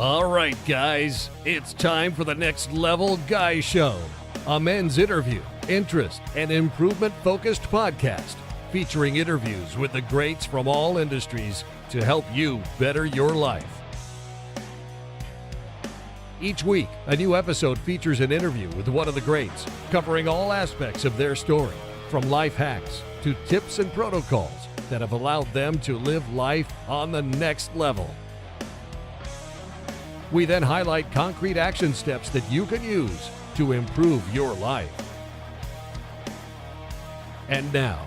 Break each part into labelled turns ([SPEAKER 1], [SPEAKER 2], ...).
[SPEAKER 1] All right, guys, it's time for the Next Level Guy Show, a men's interview, interest, and improvement-focused podcast featuring interviews with the greats from all industries to help you better your life. Each week, a new episode features an interview with one of the greats, covering all aspects of their story, from life hacks to tips and protocols that have allowed them to live life on the next level. We then highlight concrete action steps that you can use to improve your life. And now,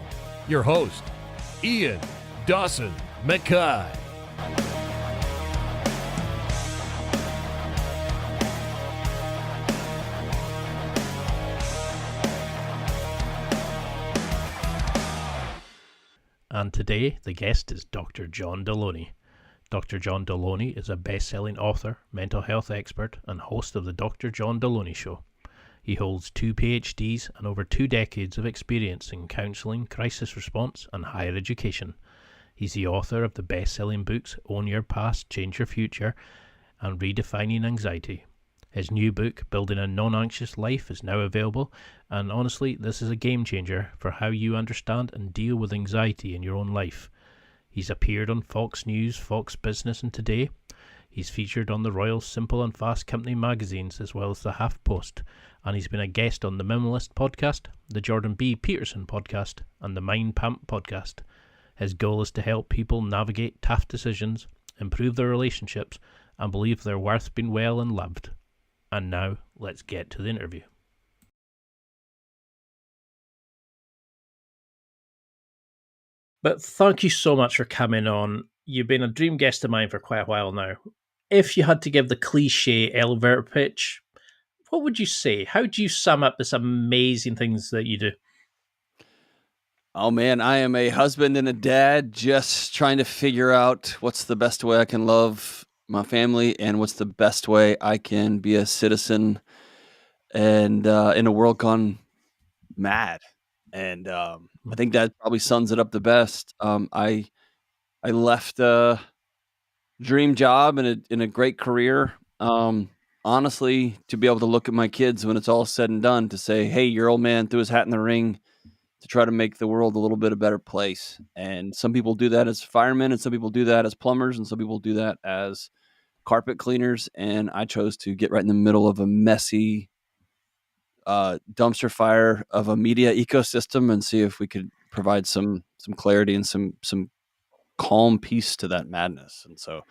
[SPEAKER 1] your host, Ian Dawson McKay.
[SPEAKER 2] And today, the guest is Dr. John Delony. Dr. John Delony is a best-selling author, mental health expert, and host of the Dr. John Delony Show. He holds 2 PhDs and over 2 decades of experience in counselling, crisis response, and higher education. He's the author of the best-selling books Own Your Past, Change Your Future, and Redefining Anxiety. His new book, Building a Non-Anxious Life, is now available, and honestly, this is a game changer for how you understand and deal with anxiety in your own life. He's appeared on Fox News, Fox Business, and Today. He's featured on the Royal Simple and Fast Company magazines, as well as the HuffPost, and he's been a guest on the Minimalist podcast, the Jordan B. Peterson podcast, and the Mind Pump podcast. His goal is to help people navigate tough decisions, improve their relationships, and believe they're worth being well and loved. And now, let's get to the interview. But thank you so much for coming on. You've been a dream guest of mine for quite a while now. If you had to give the cliche elevator pitch, what would you say? How do you sum up this amazing things that you do?
[SPEAKER 3] Oh man, I am a husband and a dad just trying to figure out what's the best way I can love my family and what's the best way I can be a citizen and in a world gone mad. And I think that probably sums it up the best. I left a dream job in a great career. Honestly, to be able to look at my kids when it's all said and done, to say, "Hey, your old man threw his hat in the ring to try to make the world a little bit a better place." And some people do that as firemen, and some people do that as plumbers, and some people do that as carpet cleaners. And I chose to get right in the middle of a messy dumpster fire of a media ecosystem and see if we could provide some clarity and some calm peace to that madness. And so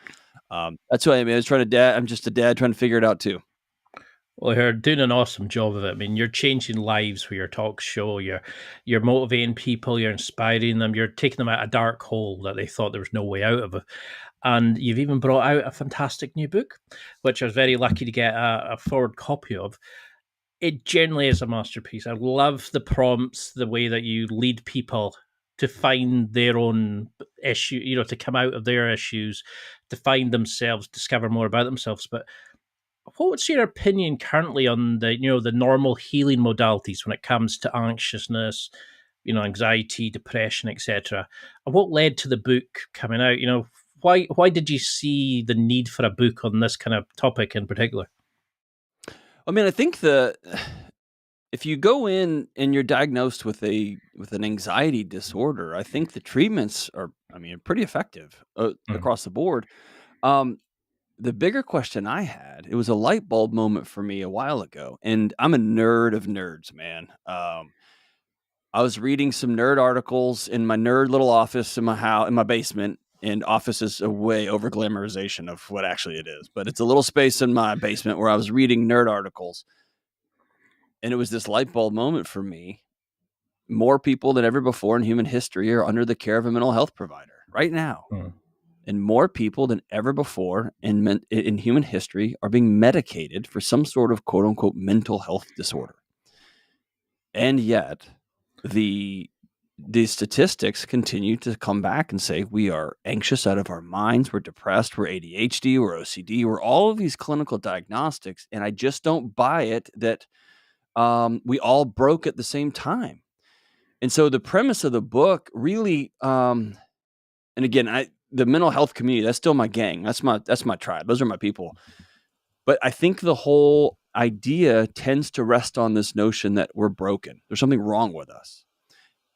[SPEAKER 3] that's what I mean. I'm just a dad trying to figure it out too.
[SPEAKER 2] Well, you're doing an awesome job of it. I mean, you're changing lives with your talk show. You're motivating people. You're inspiring them. You're taking them out of a dark hole that they thought there was no way out of it. And you've even brought out a fantastic new book, which I was very lucky to get a forward copy of. It generally is a masterpiece. I love the prompts, the way that you lead people to find their own issue, to come out of their issues, to find themselves, discover more about themselves. But what's your opinion currently on the normal healing modalities when it comes to anxiousness, anxiety, depression, etc.? And what led to the book coming out? Why did you see the need for a book on this kind of topic in particular?
[SPEAKER 3] I mean, I think if you go in and you're diagnosed with an anxiety disorder, I think the treatments are pretty effective across the board. The bigger question I had, it was a light bulb moment for me a while ago, and I'm a nerd of nerds, man. I was reading some nerd articles in my nerd little office in my house, in my basement. And office is a way over glamorization of what actually it is, but it's a little space in my basement where I was reading nerd articles. And it was this light bulb moment for me. More people than ever before in human history are under the care of a mental health provider right now. And more people than ever before in human history are being medicated for some sort of quote unquote mental health disorder. And yet the statistics continue to come back and say we are anxious out of our minds, we're depressed, we're ADHD, we're OCD, we're all of these clinical diagnostics. And I just don't buy it that we all broke at the same time. And so the premise of the book really, and again, the mental health community, that's still my gang. That's my tribe. Those are my people. But I think the whole idea tends to rest on this notion that we're broken. There's something wrong with us.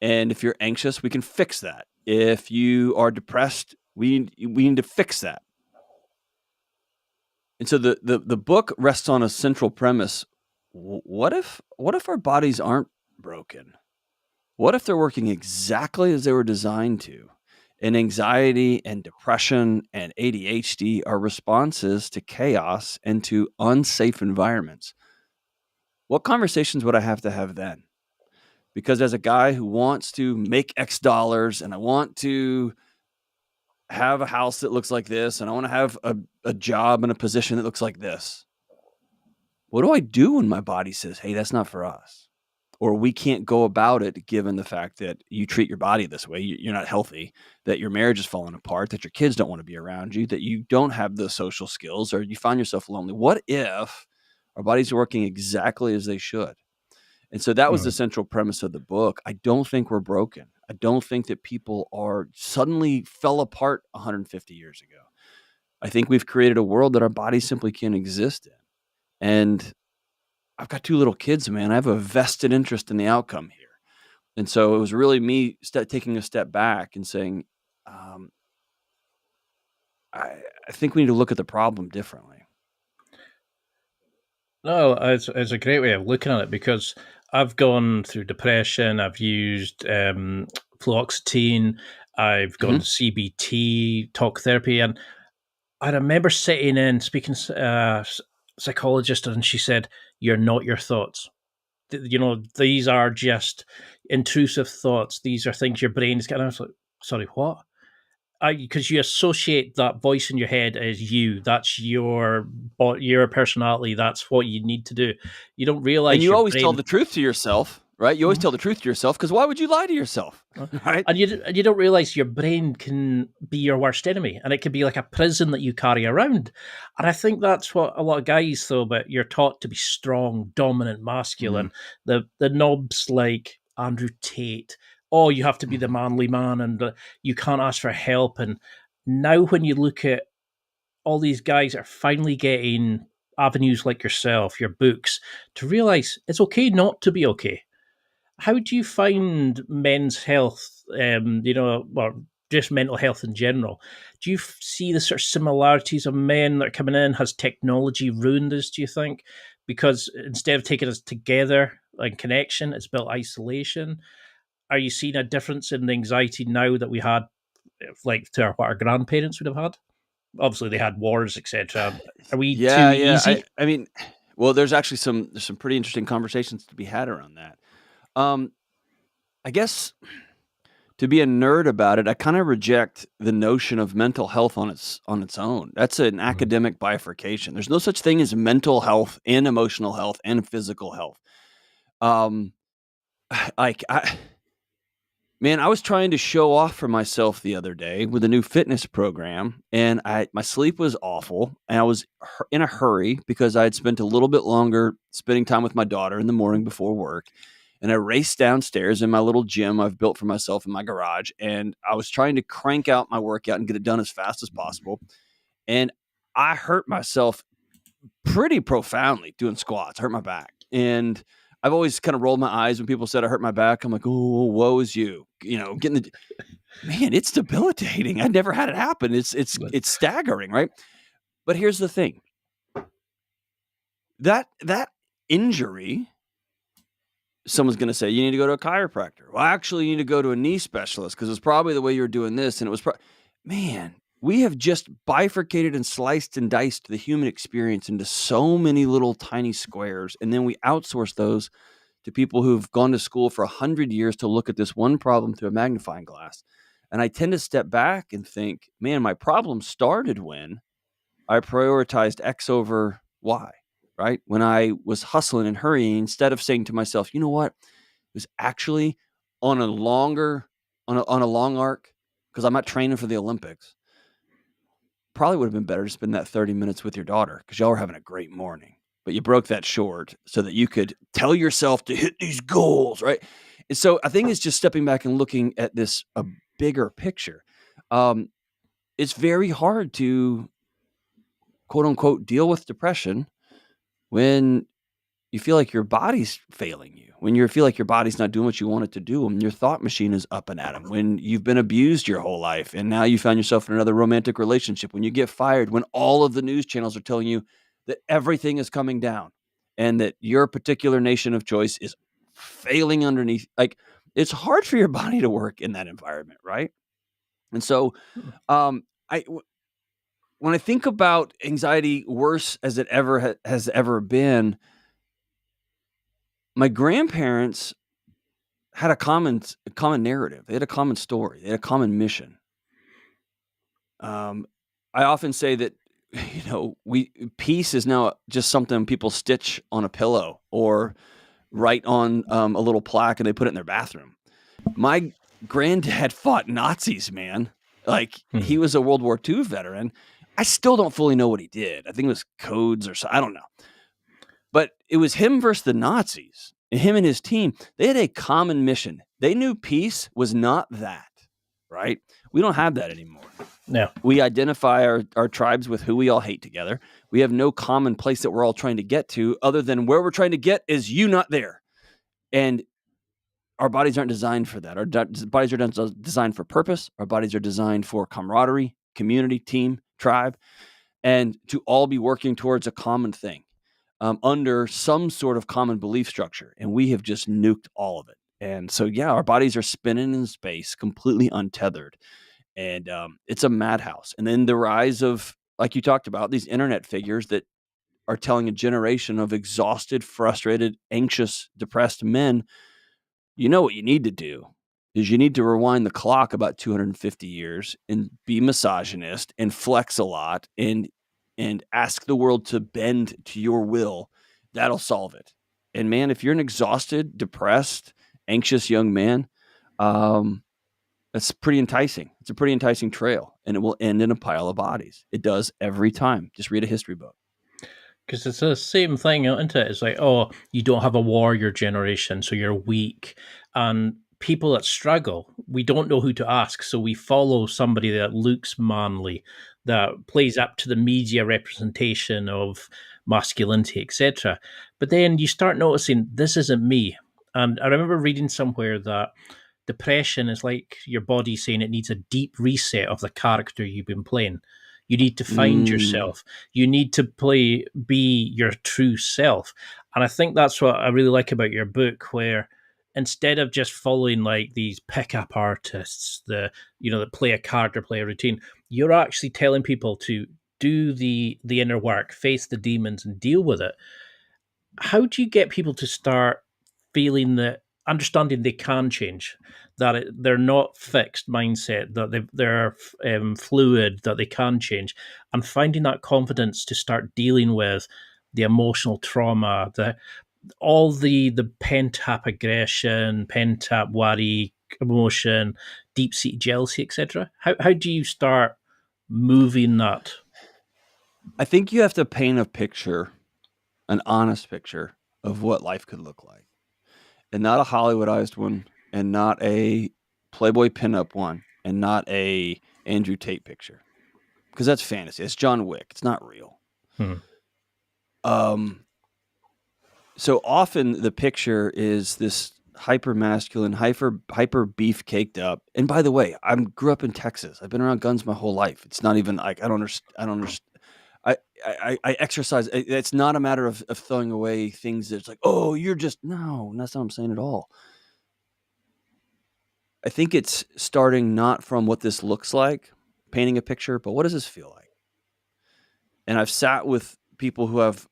[SPEAKER 3] And if you're anxious, we can fix that. If you are depressed, we need to fix that. And so the book rests on a central premise. What if our bodies aren't broken? What if they're working exactly as they were designed to? And anxiety and depression and ADHD are responses to chaos and to unsafe environments. What conversations would I have to have then? Because as a guy who wants to make X dollars and I want to have a house that looks like this and I want to have a job and a position that looks like this, what do I do when my body says, hey, that's not for us? Or we can't go about it given the fact that you treat your body this way, you're not healthy, that your marriage is falling apart, that your kids don't want to be around you, that you don't have the social skills, or you find yourself lonely. What if our bodies are working exactly as they should? And so that was the central premise of the book. I don't think we're broken. I don't think that people are suddenly fell apart 150 years ago. I think we've created a world that our bodies simply can't exist in. And I've got 2 little kids, man. I have a vested interest in the outcome here. And so it was really me taking a step back and saying, I think we need to look at the problem differently.
[SPEAKER 2] No, it's a great way of looking at it, because I've gone through depression. I've used fluoxetine. I've gone to CBT, talk therapy, and I remember sitting in speaking to a psychologist, and she said, "You're not your thoughts. These are just intrusive thoughts. These are things your brain is getting." I was like, "Sorry, what?" Because you associate that voice in your head as you. That's your personality. That's what you need to do. You don't realize.
[SPEAKER 3] And you always tell the truth to yourself, right? You always tell the truth to yourself, because why would you lie to yourself, right?
[SPEAKER 2] And you don't realize your brain can be your worst enemy, and it can be like a prison that you carry around. And I think that's what a lot of guys, though, but you're taught to be strong, dominant, masculine. The knobs like Andrew Tate. Oh, you have to be the manly man, and you can't ask for help. And now when you look at all these guys are finally getting avenues like yourself, your books, to realize it's okay not to be okay. How do you find men's health, or just mental health in general? Do you see the sort of similarities of men that are coming in? Has technology ruined us, do you think? Because instead of taking us together and connection, it's built isolation. Are you seeing a difference in the anxiety now that we had, like what our grandparents would have had? Obviously, they had wars, etc. Are we too easy?
[SPEAKER 3] I mean, well, there's actually some pretty interesting conversations to be had around that. I guess to be a nerd about it, I kind of reject the notion of mental health on its own. That's an academic bifurcation. There's no such thing as mental health and emotional health and physical health. Man, I was trying to show off for myself the other day with a new fitness program, and my sleep was awful, and I was in a hurry because I had spent a little bit longer spending time with my daughter in the morning before work, and I raced downstairs in my little gym I've built for myself in my garage, and I was trying to crank out my workout and get it done as fast as possible, and I hurt myself pretty profoundly doing squats. I hurt my back, and I've always kind of rolled my eyes when people said I hurt my back. I'm like, oh, woe is you. Man, it's debilitating. I've never had it happen. It's staggering, right? But here's the thing. That injury, someone's going to say, you need to go to a chiropractor. Well, actually, you need to go to a knee specialist because it's probably the way you were doing this. And it was man, we have just bifurcated and sliced and diced the human experience into so many little tiny squares. And then we outsource those to people who've gone to school for 100 years to look at this one problem through a magnifying glass. And I tend to step back and think, man, my problem started when I prioritized X over Y, right? When I was hustling and hurrying, instead of saying to myself, you know what? It was actually on a long arc, because I'm not training for the Olympics. Probably would have been better to spend that 30 minutes with your daughter because y'all were having a great morning, but you broke that short so that you could tell yourself to hit these goals, right? And so I think it's just stepping back and looking at this, a bigger picture. it's very hard to, quote unquote, deal with depression when you feel like your body's failing you, when you feel like your body's not doing what you want it to do, when your thought machine is up and at 'em, when you've been abused your whole life and now you found yourself in another romantic relationship, when you get fired, when all of the news channels are telling you that everything is coming down and that your particular nation of choice is failing underneath. Like, it's hard for your body to work in that environment, right? And so, um, when I think about anxiety worse as it ever has ever been, my grandparents had a common narrative. They had a common story. They had a common mission. I often say that, peace is now just something people stitch on a pillow or write on a little plaque and they put it in their bathroom. My granddad fought Nazis, man. Like, he was a World War II veteran. I still don't fully know what he did. I think it was codes or so. I don't know. But it was him versus the Nazis. And him and his team, they had a common mission. They knew peace was not that, right? We don't have that anymore.
[SPEAKER 2] No.
[SPEAKER 3] We identify our tribes with who we all hate together. We have no common place that we're all trying to get to other than where we're trying to get is you not there. And our bodies aren't designed for that. Our bodies are designed for purpose. Our bodies are designed for camaraderie, community, team, tribe, and to all be working towards a common thing. Under some sort of common belief structure. And we have just nuked all of it. And so, yeah, our bodies are spinning in space, completely untethered. And it's a madhouse. And then the rise of, like you talked about, these internet figures that are telling a generation of exhausted, frustrated, anxious, depressed men, you know what you need to do is you need to rewind the clock about 250 years and be misogynist and flex a lot and ask the world to bend to your will. That'll solve it. And man, if you're an exhausted, depressed, anxious young man, that's pretty enticing. It's a pretty enticing trail, and it will end in a pile of bodies. It does every time. Just read a history book.
[SPEAKER 2] Because it's the same thing, isn't it? It's like, oh, you don't have a warrior generation, so you're weak. And people that struggle, we don't know who to ask, so we follow somebody that looks manly, that plays up to the media representation of masculinity, etc. But then you start noticing, this isn't me. And I remember reading somewhere that depression is like your body saying it needs a deep reset of the character you've been playing. You need to find yourself. You need to be your true self. And I think that's what I really like about your book, where instead of just following like these pickup artists, that play a character, play a routine, you're actually telling people to do the inner work, face the demons, and deal with it. How do you get people to start feeling that, understanding they can change, that they're not fixed mindset, that they're fluid, that they can change, and finding that confidence to start dealing with the emotional trauma, all the pent-up aggression, pent-up worry, emotion, deep-seated jealousy, etc.? How do you start moving that?
[SPEAKER 3] I think you have to paint a picture, an honest picture of what life could look like. And not a Hollywoodized one, and not a Playboy pinup one, and not a Andrew Tate picture. Because that's fantasy. It's John Wick. It's not real. So often the picture is this hyper masculine, hyper beef caked up. And by the way, I grew up in Texas. I've been around guns my whole life. It's not even like I don't understand. I exercise. It's not a matter of throwing away things that's like, oh, you're just, no, that's not what I'm saying at all. I think it's starting not from what this looks like, painting a picture, but what does this feel like? And I've sat with people who have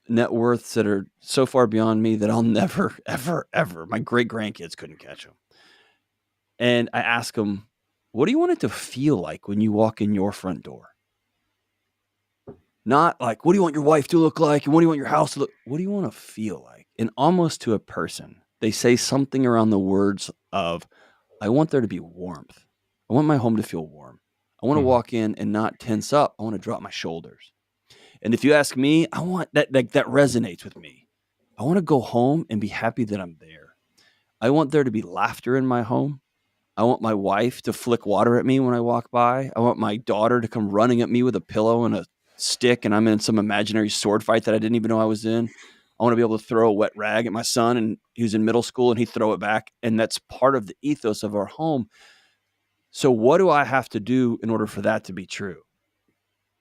[SPEAKER 3] net worths that are so far beyond me that I'll never, ever, ever, my great grandkids couldn't catch them. And I ask them, what do you want it to feel like when you walk in your front door? Not like, what do you want your wife to look like? And what do you want your house to look? What do you want to feel like? And almost to a person, they say something around the words of, I want there to be warmth. I want my home to feel warm. I want to walk in and not tense up. I want to drop my shoulders. And if you ask me, I want that resonates with me. I want to go home and be happy that I'm there. I want there to be laughter in my home. I want my wife to flick water at me when I walk by. I want my daughter to come running at me with a pillow and a stick, and I'm in some imaginary sword fight that I didn't even know I was in. I want to be able to throw a wet rag at my son, and he was in middle school, and he'd throw it back. And that's part of the ethos of our home. So what do I have to do in order for that to be true?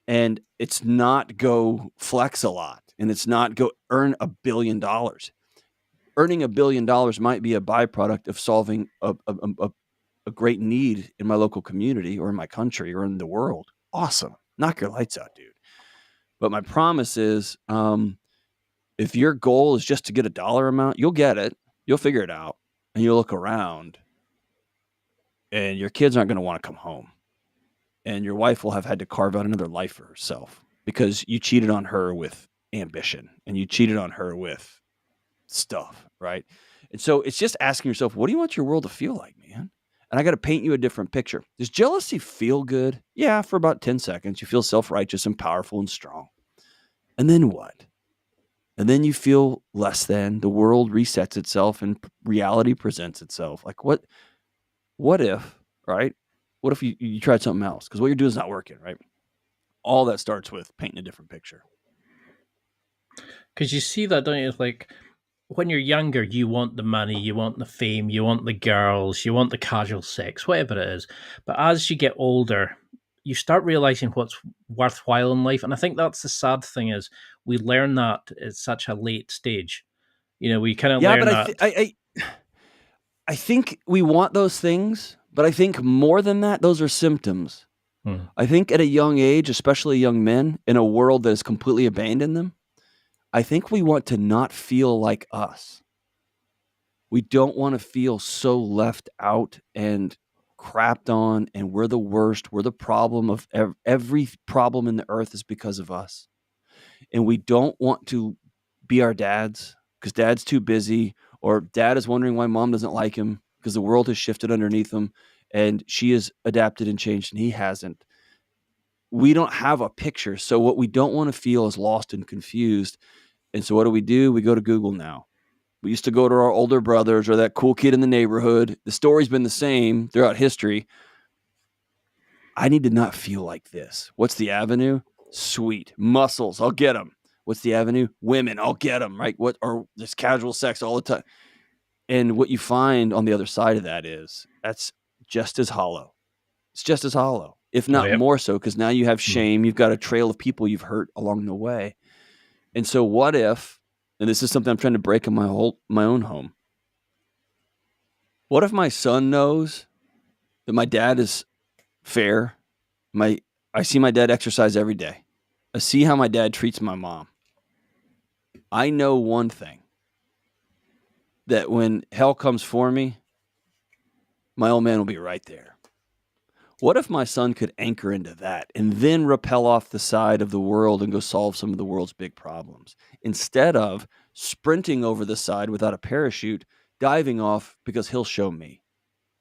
[SPEAKER 3] And it's not go flex a lot, and it's not go earn $1 billion. Earning $1 billion might be a byproduct of solving a great need in my local community or in my country or in the world. Awesome. Knock your lights out, dude. But my promise is, if your goal is just to get a dollar amount, you'll get it. You'll figure it out, and you'll look around, and your kids aren't going to want to come home, and your wife will have had to carve out another life for herself because you cheated on her with ambition, and you cheated on her with stuff, right? And so it's just asking yourself, what do you want your world to feel like, man? And I got to paint you a different picture. Does jealousy feel good? Yeah, for about 10 seconds. You feel self-righteous and powerful and strong. And then what? And then you feel less than. The world resets itself and reality presents itself. Like what if, right? What if you tried something else? Because what you're doing is not working, right? All that starts with painting a different picture.
[SPEAKER 2] Because you see that, don't you? Like, when you're younger, you want the money, you want the fame, you want the girls, you want the casual sex, whatever it is. But as you get older, you start realizing what's worthwhile in life. And I think that's the sad thing is we learn that at such a late stage. You know, we kind of
[SPEAKER 3] Yeah,
[SPEAKER 2] learn
[SPEAKER 3] but
[SPEAKER 2] that.
[SPEAKER 3] I think we want those things, but I think more than that, those are symptoms. I think at a young age, especially young men, in a world that has completely abandoned them, I think we want to not feel like us. We don't want to feel so left out and crapped on, and we're the worst. We're the problem of every problem in the earth is because of us. And we don't want to be our dads because dad's too busy, or dad is wondering why mom doesn't like him because the world has shifted underneath him and she has adapted and changed and he hasn't. We don't have a picture. So what we don't want to feel is lost and confused. And so what do? We go to Google now. We used to go to our older brothers or that cool kid in the neighborhood. The story's been the same throughout history. I need to not feel like this. What's the avenue? Sweet. Muscles. I'll get them. What's the avenue? Women. I'll get them. Right? What? Or just casual sex all the time. And what you find on the other side of that is that's just as hollow. It's just as hollow, if not more so, because now you have shame. You've got a trail of people you've hurt along the way. And so what if, and this is something I'm trying to break in my own home. What if my son knows that my dad is fair? I see my dad exercise every day. I see how my dad treats my mom. I know one thing, that when hell comes for me, my old man will be right there. What if my son could anchor into that and then rappel off the side of the world and go solve some of the world's big problems instead of sprinting over the side without a parachute, diving off because he'll show me?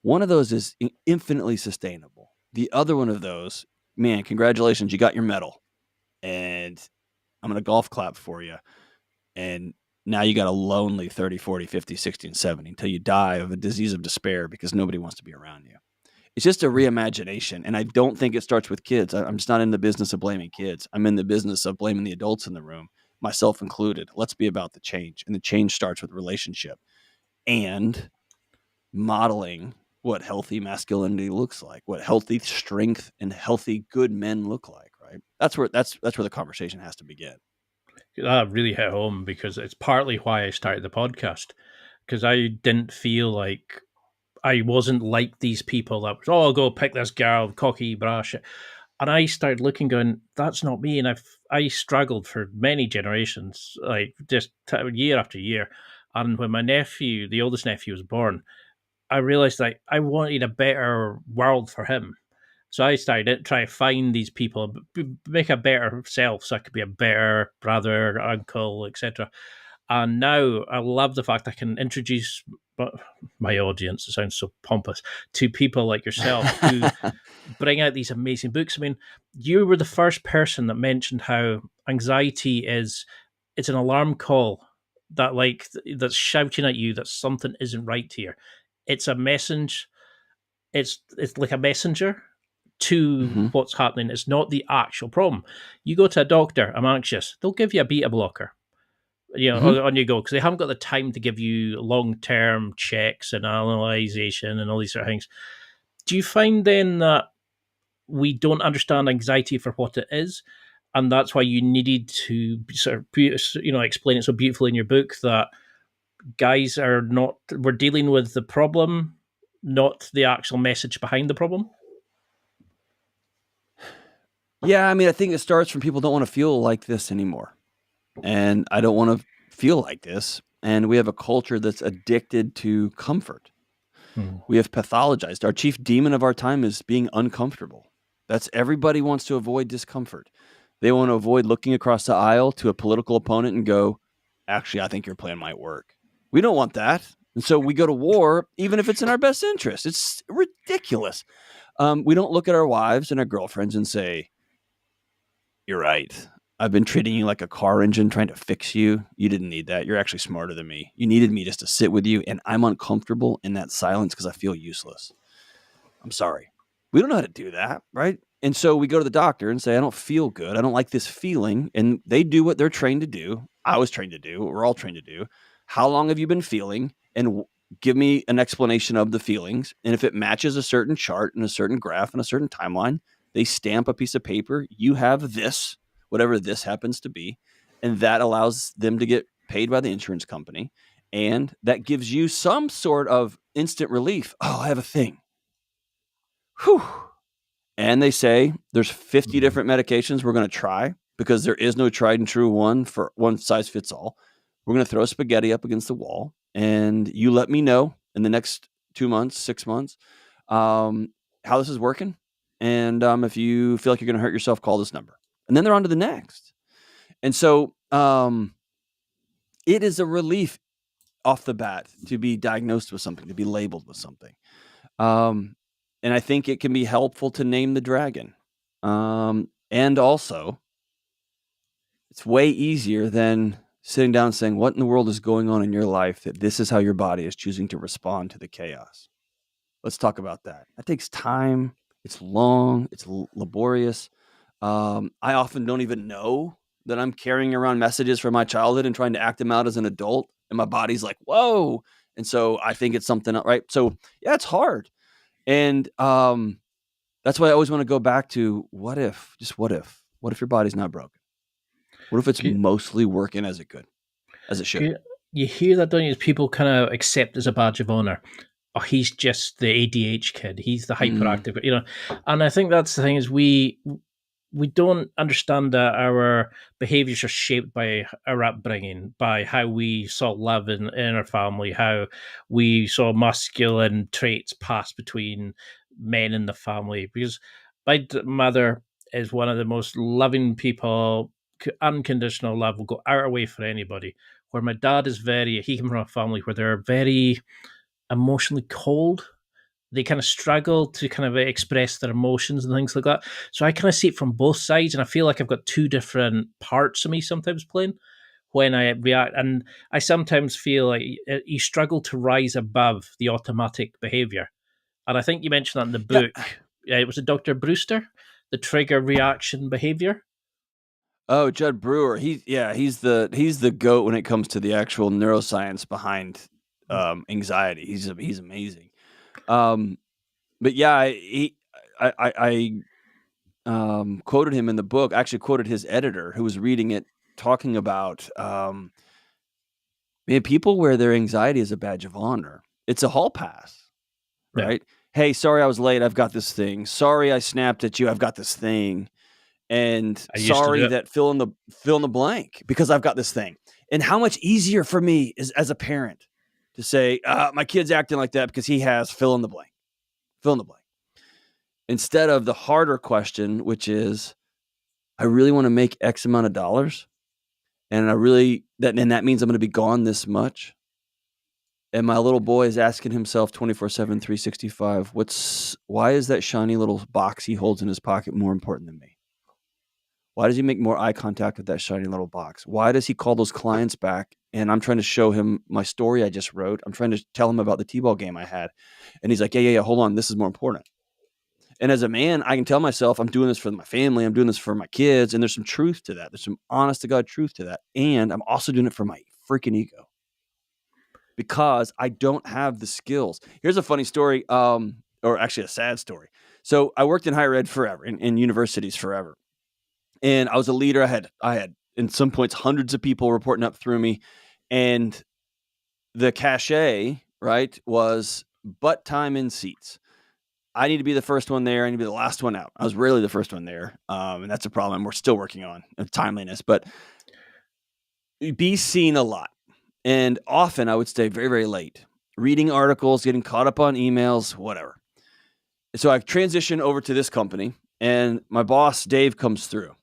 [SPEAKER 3] One of those is infinitely sustainable. The other one of those, man, congratulations, you got your medal. And I'm going to golf clap for you. And now you got a lonely 30, 40, 50, 60, and 70 until you die of a disease of despair because nobody wants to be around you. It's just a reimagination. And I don't think it starts with kids. I'm just not in the business of blaming kids. I'm in the business of blaming the adults in the room, myself included. Let's be about the change. And the change starts with relationship and modeling what healthy masculinity looks like, what healthy strength and healthy good men look like, right? That's where the conversation has to begin.
[SPEAKER 2] That really hit home because it's partly why I started the podcast, because I didn't feel like I wasn't like these people that was, oh, I'll go pick this girl, cocky, brash. And I started looking, going, that's not me. And I struggled for many generations, like just year after year. And when my nephew, the oldest nephew, was born, I realized that I wanted a better world for him. So I started to try to find these people, make a better self, so I could be a better brother, uncle, etc. And now I love the fact I can introduce my audience, it sounds so pompous, to people like yourself who bring out these amazing books. I mean, you were the first person that mentioned how anxiety it's an alarm call that's shouting at you that something isn't right here. It's a message it's like a messenger to
[SPEAKER 3] Mm-hmm.
[SPEAKER 2] what's happening. It's not the actual problem. You go to a doctor, I'm anxious, they'll give you a beta blocker,
[SPEAKER 3] Mm-hmm.
[SPEAKER 2] on you go, because they haven't got the time to give you long-term checks and analyzation and all these sort of things. Do you find then that we don't understand anxiety for what it is, and that's why you needed to sort of explain it so beautifully in your book that guys are not we're dealing with the problem, not the actual message behind the problem?
[SPEAKER 3] Yeah, I mean, I think it starts from people don't want to feel like this anymore. And I don't want to feel like this. And we have a culture that's addicted to comfort. We have pathologized. Our chief demon of our time is being uncomfortable. That's everybody wants to avoid discomfort. They want to avoid looking across the aisle to a political opponent and go, actually, I think your plan might work. We don't want that. And so we go to war, even if it's in our best interest. It's ridiculous. We don't look at our wives and our girlfriends and say, you're right. I've been treating you like a car engine trying to fix you. You didn't need that. You're actually smarter than me. You needed me just to sit with you, and I'm uncomfortable in that silence because I feel useless. I'm sorry. We don't know how to do that, right? And so we go to the doctor and say, I don't feel good. I don't like this feeling. And they do what they're trained to do. I was trained to do, what we're all trained to do. How long have you been feeling? And give me an explanation of the feelings. And if it matches a certain chart and a certain graph and a certain timeline, they stamp a piece of paper. You have this, whatever this happens to be. And that allows them to get paid by the insurance company. And that gives you some sort of instant relief. Oh, I have a thing. Whew. And they say there's 50 different medications we're going to try because there is no tried and true one for one size fits all. We're going to throw spaghetti up against the wall, and you let me know in the next 2 months, 6 months, how this is working. And if you feel like you're going to hurt yourself, call this number. And then they're on to the next. And so it is a relief off the bat to be diagnosed with something, to be labeled with something. And I think it can be helpful to name the dragon. And also, it's way easier than sitting down and saying, what in the world is going on in your life that this is how your body is choosing to respond to the chaos? Let's talk about that. That takes time. It's long. It's laborious. I often don't even know that I'm carrying around messages from my childhood and trying to act them out as an adult. And my body's like, whoa. And so I think it's something, right? So yeah, it's hard. And that's why I always want to go back to what if your body's not broken? What if it's mostly working as it should?
[SPEAKER 2] You hear that, don't you? People kind of accept as a badge of honor. Oh, he's just the ADH kid. He's the hyperactive, And I think that's the thing is we don't understand that our behaviors are shaped by our upbringing, by how we saw love in our family, how we saw masculine traits pass between men in the family. Because my mother is one of the most loving people, unconditional love, will go out of way for anybody. Where my dad is he came from a family where they're very emotionally cold. They kind of struggle to kind of express their emotions and things like that. So I kind of see it from both sides, and I feel like I've got two different parts of me sometimes playing when I react. And I sometimes feel like you struggle to rise above the automatic behavior. And I think you mentioned that in the book. Yeah. It was a Dr. Brewster, the trigger reaction behavior.
[SPEAKER 3] Oh, Judd Brewer. He's the goat when it comes to the actual neuroscience behind anxiety. He's amazing. But yeah, I quoted him in the book. I actually quoted his editor who was reading it, talking about people wear their anxiety as a badge of honor. It's a hall pass, right? Yeah. Hey, sorry I was late. I've got this thing. Sorry I snapped at you. I've got this thing. And sorry that fill in the blank because I've got this thing. And how much easier for me is as a parent to say, my kid's acting like that because he has fill in the blank. Instead of the harder question, which is, I really want to make X amount of dollars. And that means I'm going to be gone this much. And my little boy is asking himself 24/7, 365, why is that shiny little box he holds in his pocket more important than me? Why does he make more eye contact with that shiny little box? Why does he call those clients back? And I'm trying to show him my story I just wrote. I'm trying to tell him about the T-ball game I had. And he's like, yeah, hold on. This is more important. And as a man, I can tell myself I'm doing this for my family. I'm doing this for my kids. And there's some truth to that. There's some honest to God truth to that. And I'm also doing it for my freaking ego because I don't have the skills. Here's a funny story, or actually a sad story. So I worked in higher ed forever, in universities forever. And I was a leader. I had in some points hundreds of people reporting up through me. And the cachet, right, was butt time in seats. I need to be the first one there. I need to be the last one out. I was rarely the first one there. And that's a problem we're still working on, timeliness. But be seen a lot. And often I would stay very, very late, reading articles, getting caught up on emails, whatever. So I transitioned over to this company, and my boss, Dave, comes through.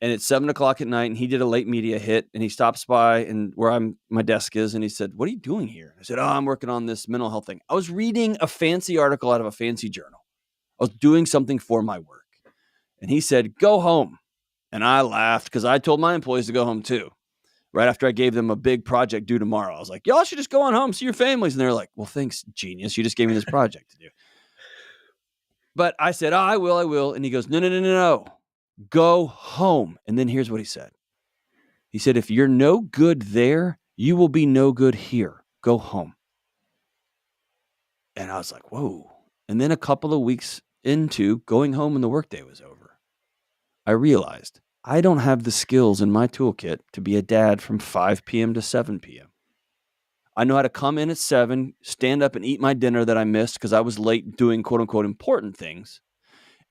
[SPEAKER 3] And it's 7:00 at night, and he did a late media hit, and he stops by and where my desk is, and he said, "What are you doing here?" I said, "Oh, I'm working on this mental health thing." I was reading a fancy article out of a fancy journal. I was doing something for my work. And he said, "Go home." And I laughed because I told my employees to go home too. Right after I gave them a big project due tomorrow, I was like, "Y'all should just go on home, see your families." And they're like, "Well, thanks, genius. You just gave me this project to do." But I said, "Oh, I will. And he goes, No. Go home." And then here's what he said. He said, "If you're no good there, you will be no good here. Go home." And I was like, whoa. And then a couple of weeks into going home when the workday was over, I realized I don't have the skills in my toolkit to be a dad from 5 p.m. to 7 p.m. I know how to come in at 7, stand up and eat my dinner that I missed because I was late doing quote unquote important things.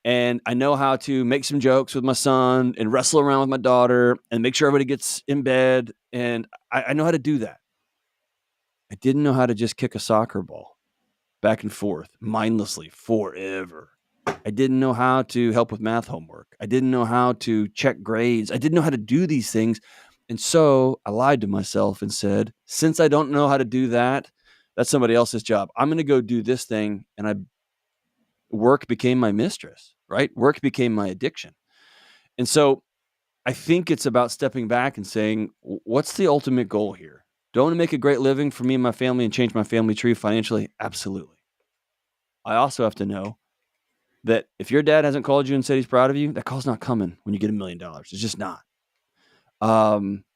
[SPEAKER 3] And I know how to make some jokes with my son and wrestle around with my daughter and make sure everybody gets in bed. And I know how to do that. I didn't know how to just kick a soccer ball back and forth mindlessly forever. I didn't know how to help with math homework. I didn't know how to check grades. I didn't know how to do these things. And so I lied to myself and said, since I don't know how to do that, that's somebody else's job. I'm going to go do this thing. And work became my mistress, right? Work became my addiction. And so I think it's about stepping back and saying, what's the ultimate goal here? Do I want to make a great living for me and my family and change my family tree financially? Absolutely. I also have to know that if your dad hasn't called you and said he's proud of you, that call's not coming when you get $1 million. It's just not.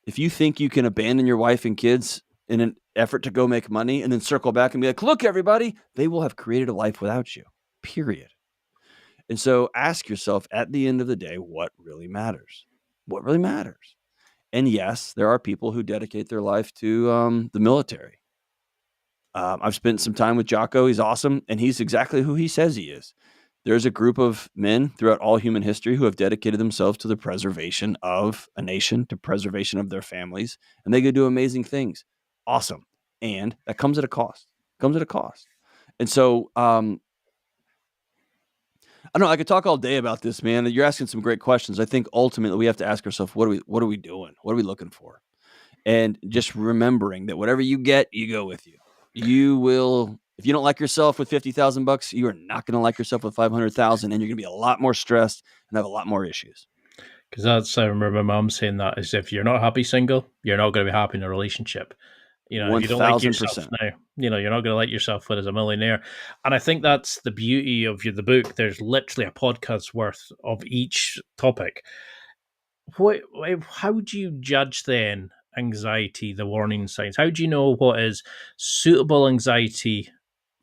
[SPEAKER 3] If you think you can abandon your wife and kids in an effort to go make money and then circle back and be like, look, everybody, they will have created a life without you, period. And so ask yourself at the end of the day, what really matters? What really matters? And yes, there are people who dedicate their life to the military. I've spent some time with Jocko. He's awesome. And he's exactly who he says he is. There's a group of men throughout all human history who have dedicated themselves to the preservation of a nation, to preservation of their families, and they could do amazing things. Awesome. And that comes at a cost. And so, I don't know. I could talk all day about this, man. You're asking some great questions. I think ultimately we have to ask ourselves, what are we doing? What are we looking for? And just remembering that whatever you get, you go with you. You will, if you don't like yourself with $50,000, you are not going to like yourself with 500,000, and you're going to be a lot more stressed and have a lot more issues.
[SPEAKER 2] Because I remember my mom saying that is if you're not happy single, you're not going to be happy in a relationship. You know, if you don't like yourself now, you know, you're not going to like yourself when as a millionaire. And I think that's the beauty of the book. There's literally a podcast worth of each topic. How do you judge then anxiety, the warning signs? How do you know what is suitable anxiety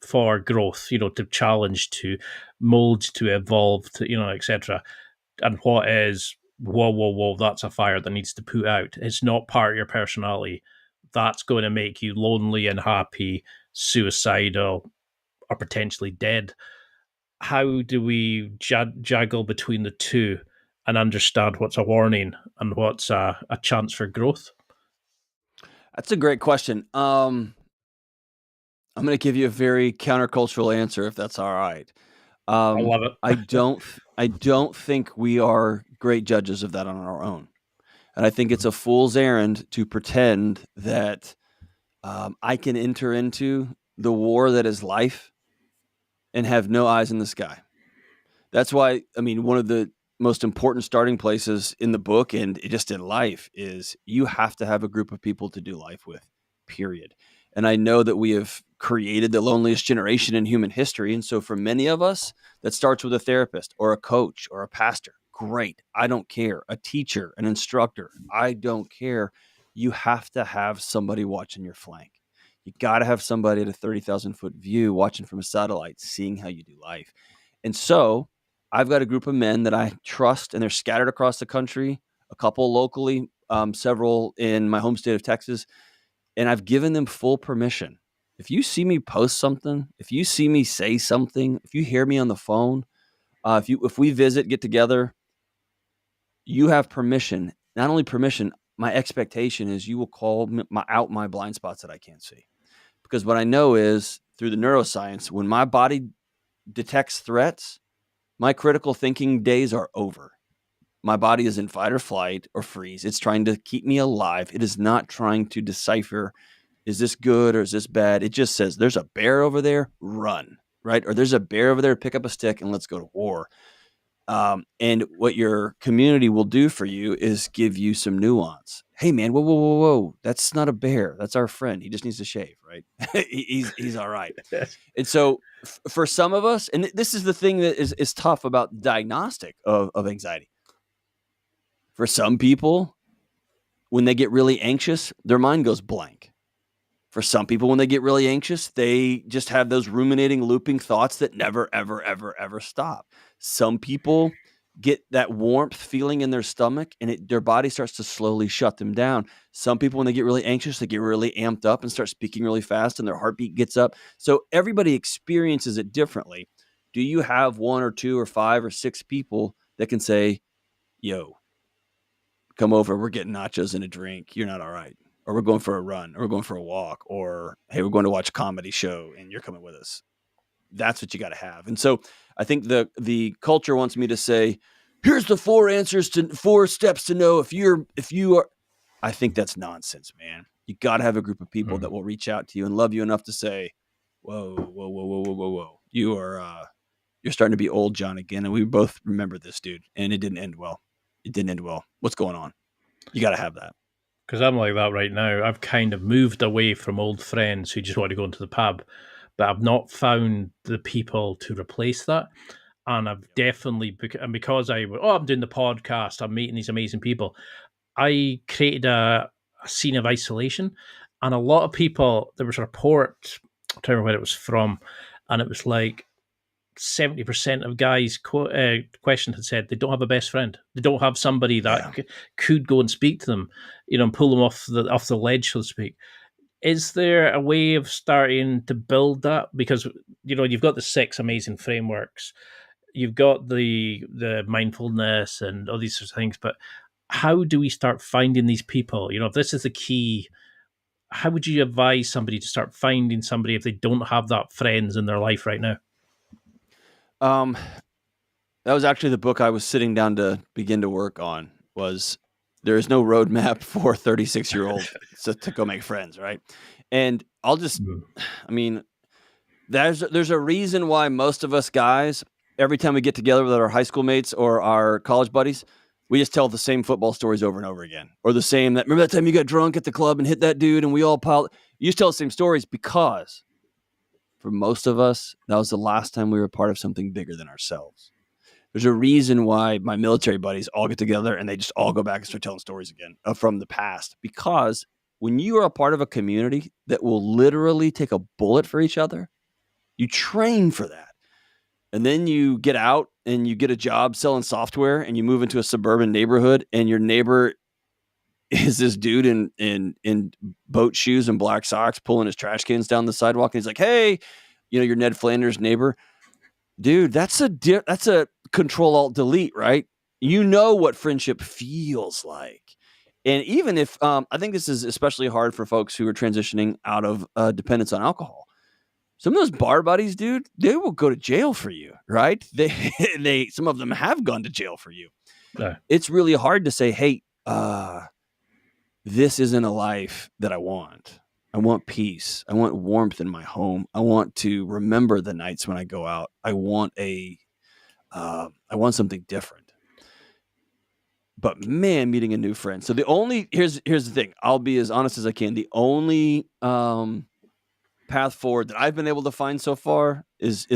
[SPEAKER 2] for growth, you know, to challenge, to mold, to evolve, to, you know, etc. And what is, whoa, that's a fire that needs to put out. It's not part of your personality. That's going to make you lonely, unhappy, suicidal, or potentially dead. How do we juggle between the two and understand what's a warning and what's a chance for growth?
[SPEAKER 3] That's a great question. I'm going to give you a very countercultural answer, if that's all right.
[SPEAKER 2] I love it.
[SPEAKER 3] I don't think we are great judges of that on our own. And I think it's a fool's errand to pretend that I can enter into the war that is life and have no eyes in the sky. That's why, I mean, one of the most important starting places in the book and just in life is you have to have a group of people to do life with, period. And I know that we have created the loneliest generation in human history. And so for many of us, that starts with a therapist or a coach or a pastor. Great. I don't care. A teacher, an instructor. I don't care. You have to have somebody watching your flank. You got to have somebody at a 30,000-foot view watching from a satellite, seeing how you do life. And so I've got a group of men that I trust, and they're scattered across the country, a couple locally, several in my home state of Texas, and I've given them full permission. If you see me post something, if you see me say something, if you hear me on the phone, if we visit, get together, you have permission. Not only permission, my expectation is you will call out my blind spots that I can't see. Because what I know is through the neuroscience, when my body detects threats, my critical thinking days are over. My body is in fight or flight or freeze. It's trying to keep me alive. It is not trying to decipher, is this good or is this bad? It just says, there's a bear over there, run, right? Or there's a bear over there, pick up a stick and let's go to war. And what your community will do for you is give you some nuance. Hey, man, whoa. That's not a bear. That's our friend. He just needs to shave, right? he's all right. And so for some of us, and this is the thing that is tough about diagnostic of anxiety. For some people, when they get really anxious, their mind goes blank. For some people, when they get really anxious, they just have those ruminating, looping thoughts that never, ever, ever, ever stop. Some people get that warmth feeling in their stomach and their body starts to slowly shut them down. Some people, when they get really anxious, they get really amped up and start speaking really fast and their heartbeat gets up. So everybody experiences it differently. Do you have 1 or 2 or 5 or 6 people that can say, yo, come over, we're getting nachos and a drink. You're not all right. Or we're going for a run, or we're going for a walk, or, hey, we're going to watch a comedy show and you're coming with us. That's what you got to have. And so I think the culture wants me to say, here's the 4 steps to know if you are. I think that's nonsense, man. You got to have a group of people that will reach out to you and love you enough to say, whoa. You're starting to be old, John, again. And we both remember this, dude. And it didn't end well. What's going on? You got to have that.
[SPEAKER 2] Because I'm like that right now. I've kind of moved away from old friends who just want to go into the pub, but I've not found the people to replace that. And I've definitely, and because I'm doing the podcast, I'm meeting these amazing people, I created a scene of isolation. And a lot of people, there was a report, I don't remember where it was from, and it was like 70% of guys questioned had said they don't have a best friend. They don't have somebody that could go and speak to them, and pull them off the ledge, so to speak. Is there a way of starting to build that? Because you've got the 6 amazing frameworks, you've got the mindfulness and all these sorts of things, but how do we start finding these people? If this is the key, how would you advise somebody to start finding somebody if they don't have that friends in their life right now?
[SPEAKER 3] That was actually the book I was sitting down to begin to work on. Was there is no roadmap for 36-year-olds to go make friends, right? And I'll just, I mean, there's a reason why most of us guys, every time we get together with our high school mates or our college buddies, we just tell the same football stories over and over again, or the same remember that time you got drunk at the club and hit that dude and we all piled. You just tell the same stories because for most of us, that was the last time we were part of something bigger than ourselves. There's a reason why my military buddies all get together and they just all go back and start telling stories again from the past. Because when you are a part of a community that will literally take a bullet for each other, you train for that. And then you get out and you get a job selling software and you move into a suburban neighborhood and your neighbor is this dude in boat shoes and black socks pulling his trash cans down the sidewalk. And he's like, hey, your Ned Flanders neighbor. Dude, that's a Control-Alt-Delete, right? You know what friendship feels like. And even if, I think this is especially hard for folks who are transitioning out of dependence on alcohol. Some of those bar buddies, dude, they will go to jail for you, right? Some of them have gone to jail for you.
[SPEAKER 2] Yeah.
[SPEAKER 3] It's really hard to say, hey, this isn't a life that I want. I want peace. I want warmth in my home. I want to remember the nights when I go out. I want something different. But man, meeting a new friend. So here's the thing. I'll be as honest as I can. The only path forward that I've been able to find so far is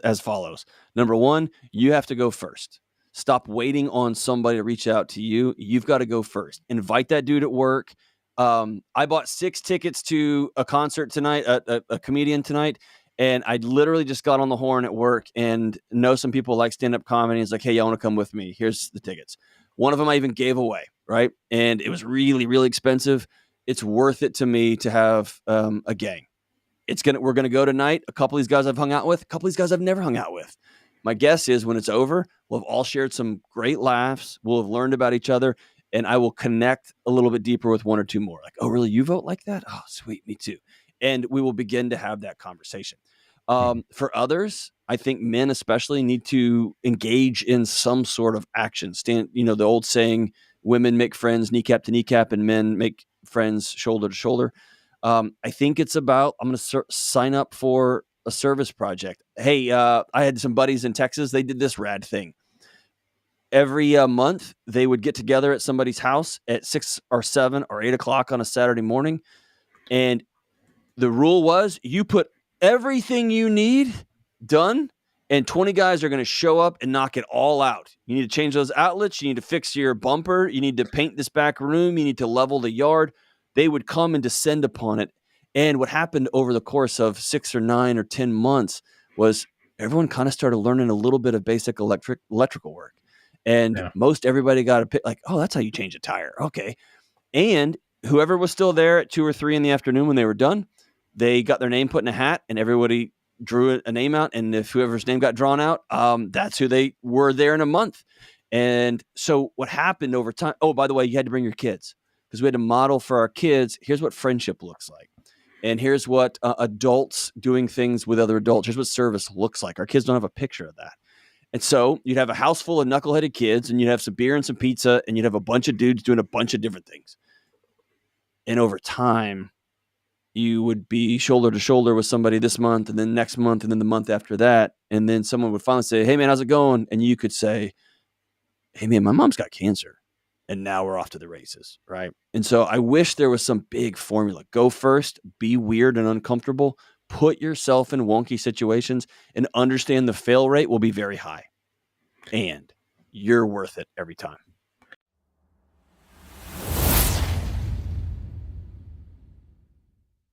[SPEAKER 3] as follows. Number one, you have to go first. Stop waiting on somebody to reach out to you. You've got to go first. Invite that dude at work. I bought 6 tickets to a concert tonight, a comedian tonight, and I literally just got on the horn at work and know some people like stand-up comedy. It's like, hey, y'all want to come with me? Here's the tickets. One of them I even gave away, right? And it was really, really expensive. It's worth it to me to have a gang. We're gonna go tonight. A couple of these guys I've hung out with, a couple of these guys I've never hung out with. My guess is when it's over, we'll have all shared some great laughs. We'll have learned about each other, and I will connect a little bit deeper with one or two more. Like, oh, really? You vote like that? Oh, sweet, me too. And we will begin to have that conversation. For others, I think men especially need to engage in some sort of action. The old saying, women make friends kneecap to kneecap and men make friends shoulder to shoulder. I think it's about, I'm going to sign up for a service project. Hey, I had some buddies in Texas. They did this rad thing. Every month, they would get together at somebody's house at 6 or 7 or 8 o'clock on a Saturday morning. And the rule was you put everything you need done, and 20 guys are going to show up and knock it all out. You need to change those outlets. You need to fix your bumper. You need to paint this back room. You need to level the yard. They would come and descend upon it. And what happened over the course of 6 or 9 or 10 months was everyone kind of started learning a little bit of basic electrical work. And most everybody got a pick, like, oh, that's how you change a tire. Okay. And whoever was still there at 2 or 3 in the afternoon when they were done, they got their name put in a hat and everybody drew a name out. And if whoever's name got drawn out, that's who they were there in a month. And so what happened over time, oh, by the way, you had to bring your kids because we had to model for our kids. Here's what friendship looks like. And here's what adults doing things with other adults. Here's what service looks like. Our kids don't have a picture of that. And so you'd have a house full of knuckleheaded kids and you'd have some beer and some pizza and you'd have a bunch of dudes doing a bunch of different things. And over time, you would be shoulder to shoulder with somebody this month and then next month and then the month after that. And then someone would finally say, hey, man, how's it going? And you could say, hey, man, my mom's got cancer. And now we're off to the races, right? And so I wish there was some big formula. Go first, be weird and uncomfortable, put yourself in wonky situations, and understand the fail rate will be very high. And you're worth it every time.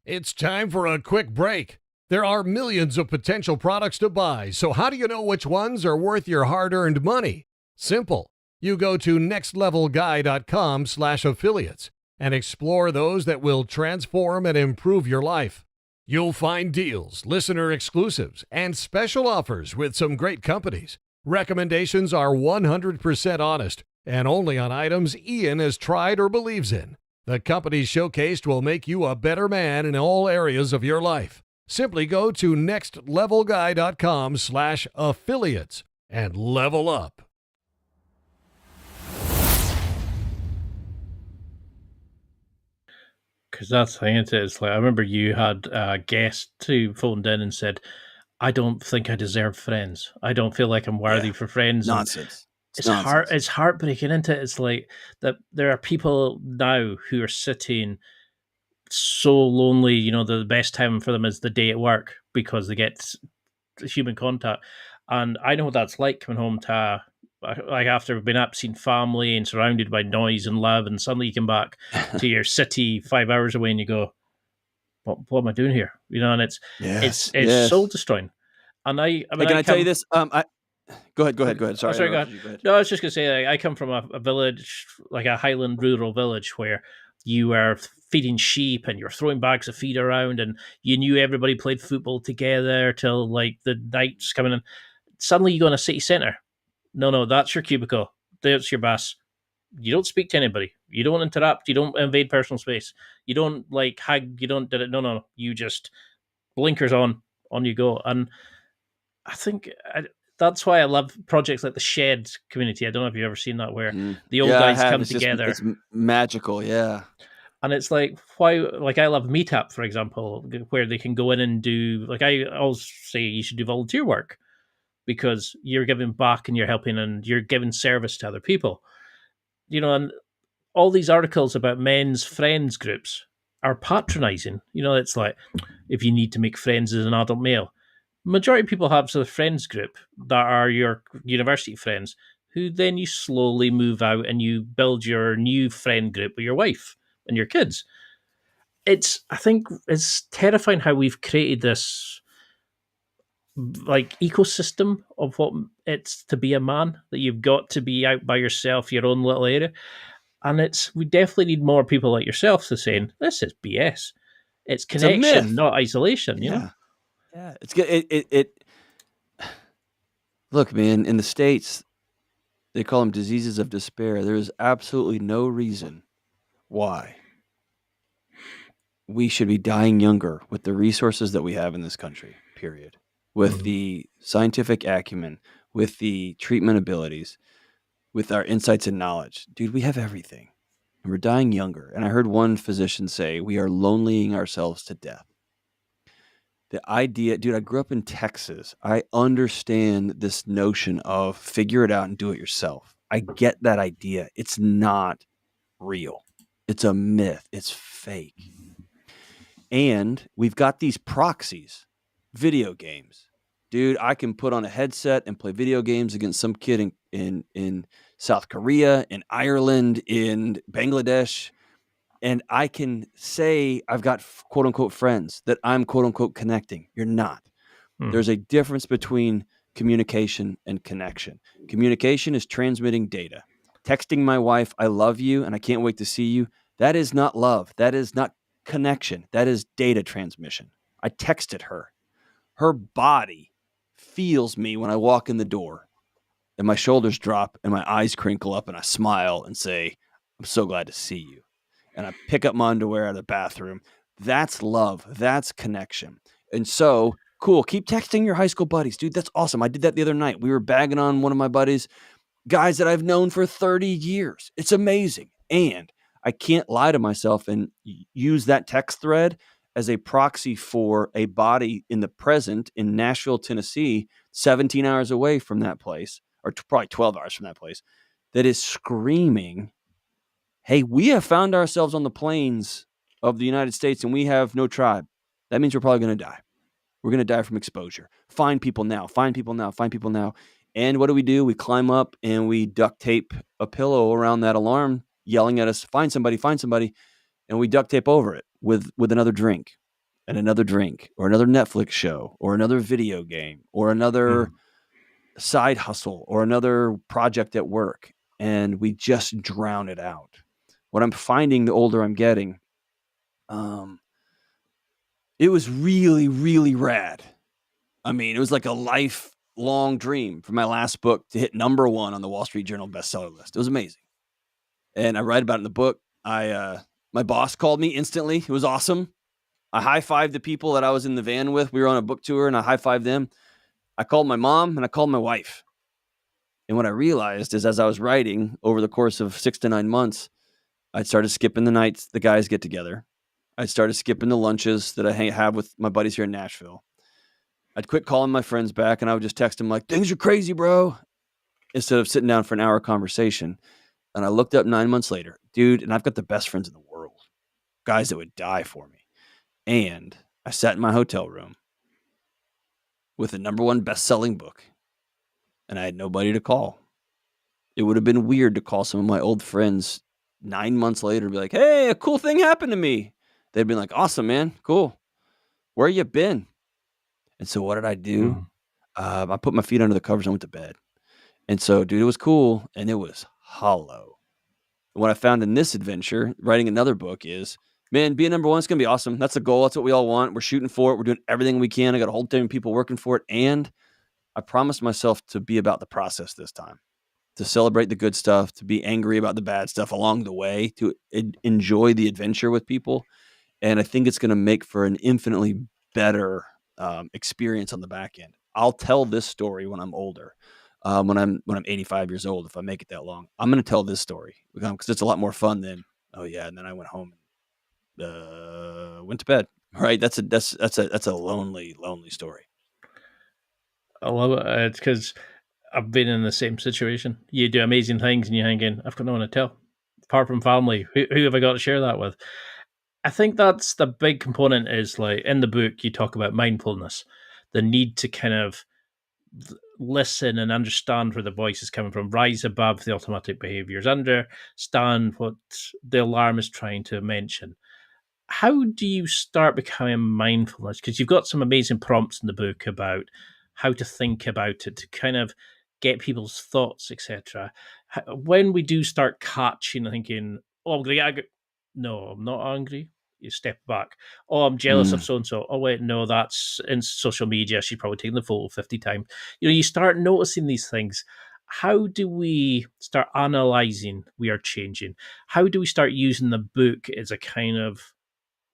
[SPEAKER 1] It's time for a quick break. There are millions of potential products to buy, so how do you know which ones are worth your hard-earned money? Simple. You go to nextlevelguy.com/affiliates and explore those that will transform and improve your life. You'll find deals, listener exclusives, and special offers with some great companies. Recommendations are 100% honest and only on items Ian has tried or believes in. The companies showcased will make you a better man in all areas of your life. Simply go to nextlevelguy.com/affiliates and level up.
[SPEAKER 2] Because that's the thing, it's like I remember you had a guest who phoned in and said, I don't think I deserve friends. I don't feel like I'm worthy for friends.
[SPEAKER 3] Nonsense.
[SPEAKER 2] It's heartbreaking, isn't it? It's like that there are people now who are sitting so lonely, you know, the best time for them is the day at work because they get human contact. And I know what that's like coming home to like after being up seeing family and surrounded by noise and love, and suddenly you come back to your city 5 hours away and you go, what am I doing here? You know, and it's soul destroying. And I mean,
[SPEAKER 3] can I tell you this? Go ahead. Sorry,
[SPEAKER 2] go ahead. No, I was just gonna say, I come from a village, like a highland rural village, where you are feeding sheep and you're throwing bags of feed around, and you knew everybody played football together till like the night's coming in. Suddenly you go in a city centre. No, that's your cubicle. There's your boss. You don't speak to anybody. You don't interrupt. You don't invade personal space. You don't like hug. You don't did it. No. You just blinkers on you go. And I think that's why I love projects like the Shed community. I don't know if you've ever seen that, where the old guys come together.
[SPEAKER 3] It's magical, yeah.
[SPEAKER 2] And it's like, why? Like I love Meetup, for example, where they can go in and do. Like I always say, you should do volunteer work because you're giving back and you're helping and you're giving service to other people. and all these articles about men's friends groups are patronizing. It's like, if you need to make friends as an adult male, majority of people have a friends group that are your university friends, who then you slowly move out and you build your new friend group with your wife and your kids. I think it's terrifying how we've created this like ecosystem of what it's to be a man, that you've got to be out by yourself, your own little area. And we definitely need more people like yourself to saying, this is BS. It's
[SPEAKER 3] It's a
[SPEAKER 2] connection,
[SPEAKER 3] myth.
[SPEAKER 2] not isolation,
[SPEAKER 3] Yeah. It's good. It look, man, in the States, they call them diseases of despair. There is absolutely no reason why we should be dying younger with the resources that we have in this country, period. With the scientific acumen, with the treatment abilities, with our insights and knowledge. Dude, we have everything. And we're dying younger. And I heard one physician say, we are lonelying ourselves to death. The idea, dude, I grew up in Texas. I understand this notion of figure it out and do it yourself. I get that idea. It's not real. It's a myth. It's fake. And we've got these proxies, video games. Dude, I can put on a headset and play video games against some kid in South Korea, in Ireland, in Bangladesh. And I can say I've got quote unquote friends, that I'm quote unquote connecting. You're not. There's a difference between communication and connection. Communication is transmitting data. Texting my wife, I love you and I can't wait to see you. That is not love. That is not connection. That is data transmission. I texted her. Her body feels me when I walk in the door, and my shoulders drop and my eyes crinkle up and I smile and say, I'm so glad to see you. And I pick up my underwear out of the bathroom. That's love. That's connection. And so, cool. Keep texting your high school buddies. Dude, that's awesome. I did that the other night. We were bagging on one of my buddies, guys that I've known for 30 years. It's amazing. And I can't lie to myself and use that text thread as a proxy for a body in the present in Nashville, Tennessee, 17 hours away from that place, or probably 12 hours from that place, that is screaming, hey, we have found ourselves on the plains of the United States and we have no tribe. That means we're probably going to die. We're going to die from exposure. Find people now. Find people now. Find people now. And what do? We climb up and we duct tape a pillow around that alarm, yelling at us, find somebody, find somebody. And we duct tape over it with another drink and another drink or another Netflix show or another video game or another side hustle or another project at work. And we just drown it out. What I'm finding the older I'm getting, it was really, really rad. I mean, it was like a lifelong dream for my last book to hit number 1 on the Wall Street Journal bestseller list. It was amazing. And I write about it in the book. My boss called me instantly. It was awesome. I high-fived the people that I was in the van with. We were on a book tour and I high-fived them. I called my mom and I called my wife. And what I realized is, as I was writing over the course of 6 to 9 months, I'd started skipping the nights the guys get together. I started skipping the lunches that I have with my buddies here in Nashville. I'd quit calling my friends back and I would just text them like, things are crazy, bro, instead of sitting down for an hour conversation. And I looked up 9 months later, dude, and I've got the best friends in the world, guys that would die for me. And I sat in my hotel room with the number 1 best-selling book, and I had nobody to call. It would have been weird to call some of my old friends 9 months later and be like, hey, a cool thing happened to me. They'd be like, awesome, man. Cool. Where you been? And so what did I do? I put my feet under the covers and went to bed. And so, dude, it was cool and it was hollow. And what I found in this adventure, writing another book, is, man, being number 1 is going to be awesome. That's the goal. That's what we all want. We're shooting for it. We're doing everything we can. I got a whole team of people working for it. And I promised myself to be about the process this time, to celebrate the good stuff, to be angry about the bad stuff along the way, to enjoy the adventure with people. And I think it's going to make for an infinitely better experience on the back end. I'll tell this story when I'm older, when I'm 85 years old, if I make it that long. I'm going to tell this story because it's a lot more fun than, oh yeah, and then I went home and went to bed. Right? That's a lonely, lonely story.
[SPEAKER 2] I love it. It's because I've been in the same situation. You do amazing things and you're thinking, I've got no one to tell. Apart from family, who have I got to share that with? I think that's the big component is like in the book, you talk about mindfulness, the need to kind of listen and understand where the voice is coming from, rise above the automatic behaviors, understand what the alarm is trying to mention. How do you start becoming mindfulness? Because you've got some amazing prompts in the book about how to think about it, to kind of get people's thoughts, etc. When we do start catching and thinking, "Oh, I'm going to get no, I'm not angry." You step back. Oh, I'm jealous of
[SPEAKER 3] Mm.
[SPEAKER 2] so and so. Oh, wait, no, that's in social media. She's probably taken the photo 50 times. You start noticing these things. How do we start analyzing we are changing? How do we start using the book as a kind of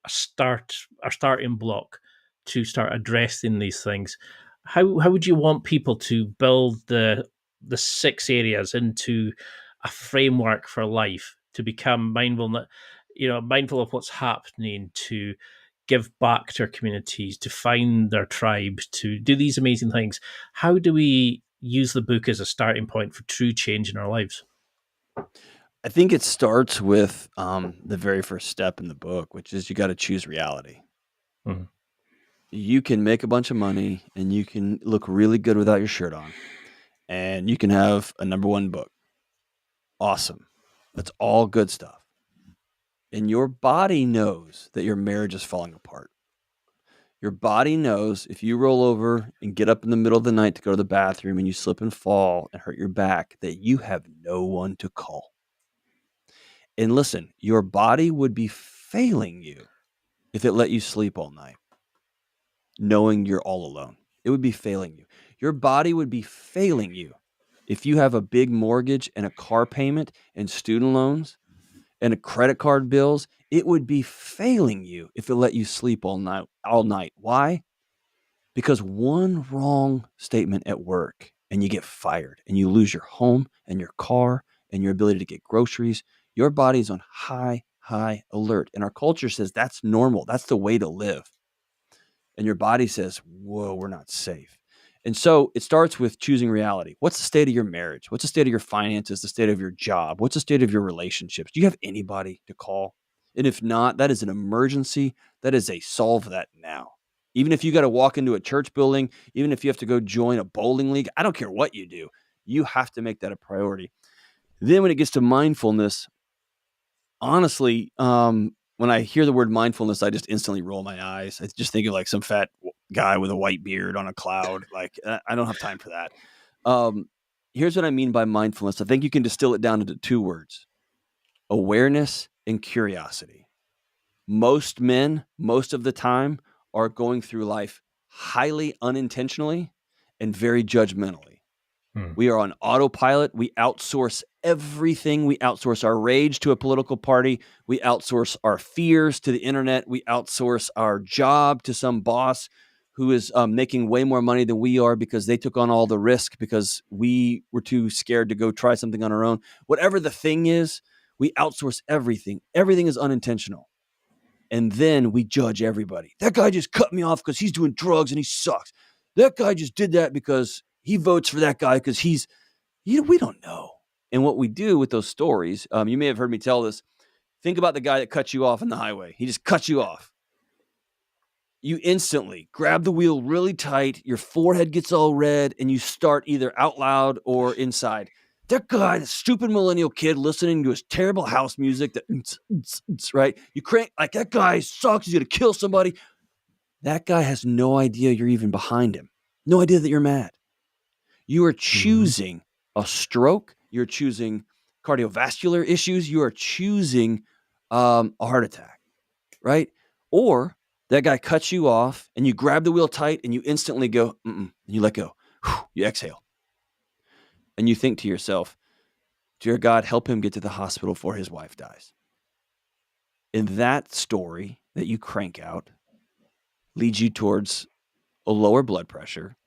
[SPEAKER 2] a starting block to start addressing these things? How would you want people to build the 6 areas into a framework for life to become mindful of what's happening, to give back to our communities, to find their tribe, to do these amazing things? How do we use the book as a starting point for true change in our lives?
[SPEAKER 3] I think it starts with the very first step in the book, which is you got to choose reality.
[SPEAKER 2] Mhm.
[SPEAKER 3] You can make a bunch of money and you can look really good without your shirt on, and you can have a number one book. Awesome. That's all good stuff. And your body knows that your marriage is falling apart. Your body knows if you roll over and get up in the middle of the night to go to the bathroom and you slip and fall and hurt your back, that you have no one to call. And listen, your body would be failing you if it let you sleep all night, knowing you're all alone. It would be failing you. Your body would be failing you if you have a big mortgage and a car payment and student loans and a credit card bills. It would be failing you if it let you sleep all night. Why? Because one wrong statement at work and you get fired and you lose your home and your car and your ability to get groceries. Your body's on high alert. And our culture says that's normal. That's the way to live. And your body says, whoa, we're not safe. And so it starts with choosing reality. What's the state of your marriage? What's the state of your finances? The state of your job? What's the state of your relationships? Do you have anybody to call? And if not, that is an emergency. That is a solve that now. Even if you got to walk into a church building, even if you have to go join a bowling league, I don't care what you do. You have to make that a priority. Then when it gets to mindfulness, honestly, when I hear the word mindfulness, I just instantly roll my eyes. I just think of like some fat guy with a white beard on a cloud. Like, I don't have time for that. Here's what I mean by mindfulness. I think you can distill it down into 2 words: awareness and curiosity. Most men, most of the time, are going through life highly unintentionally and very judgmentally. We are on autopilot. We outsource everything. We outsource our rage to a political party. We outsource our fears to the internet. We outsource our job to some boss who is making way more money than we are because they took on all the risk because we were too scared to go try something on our own. Whatever the thing is, we outsource everything. Everything is unintentional. And then we judge everybody. That guy just cut me off because he's doing drugs and he sucks. That guy just did that because he votes for that guy because we don't know. And what we do with those stories, you may have heard me tell this. Think about the guy that cut you off on the highway. He just cut you off. You instantly grab the wheel really tight. Your forehead gets all red and you start either out loud or inside. That guy, the stupid millennial kid listening to his terrible house music, right? You crank like that guy sucks. He's going to kill somebody. That guy has no idea you're even behind him. No idea that you're mad. You are choosing a stroke. You're choosing cardiovascular issues. You are choosing a heart attack, right? Or that guy cuts you off and you grab the wheel tight and you instantly go, and you let go. You exhale. And you think to yourself, dear God, help him get to the hospital before his wife dies. And that story that you crank out leads you towards a lower blood pressure,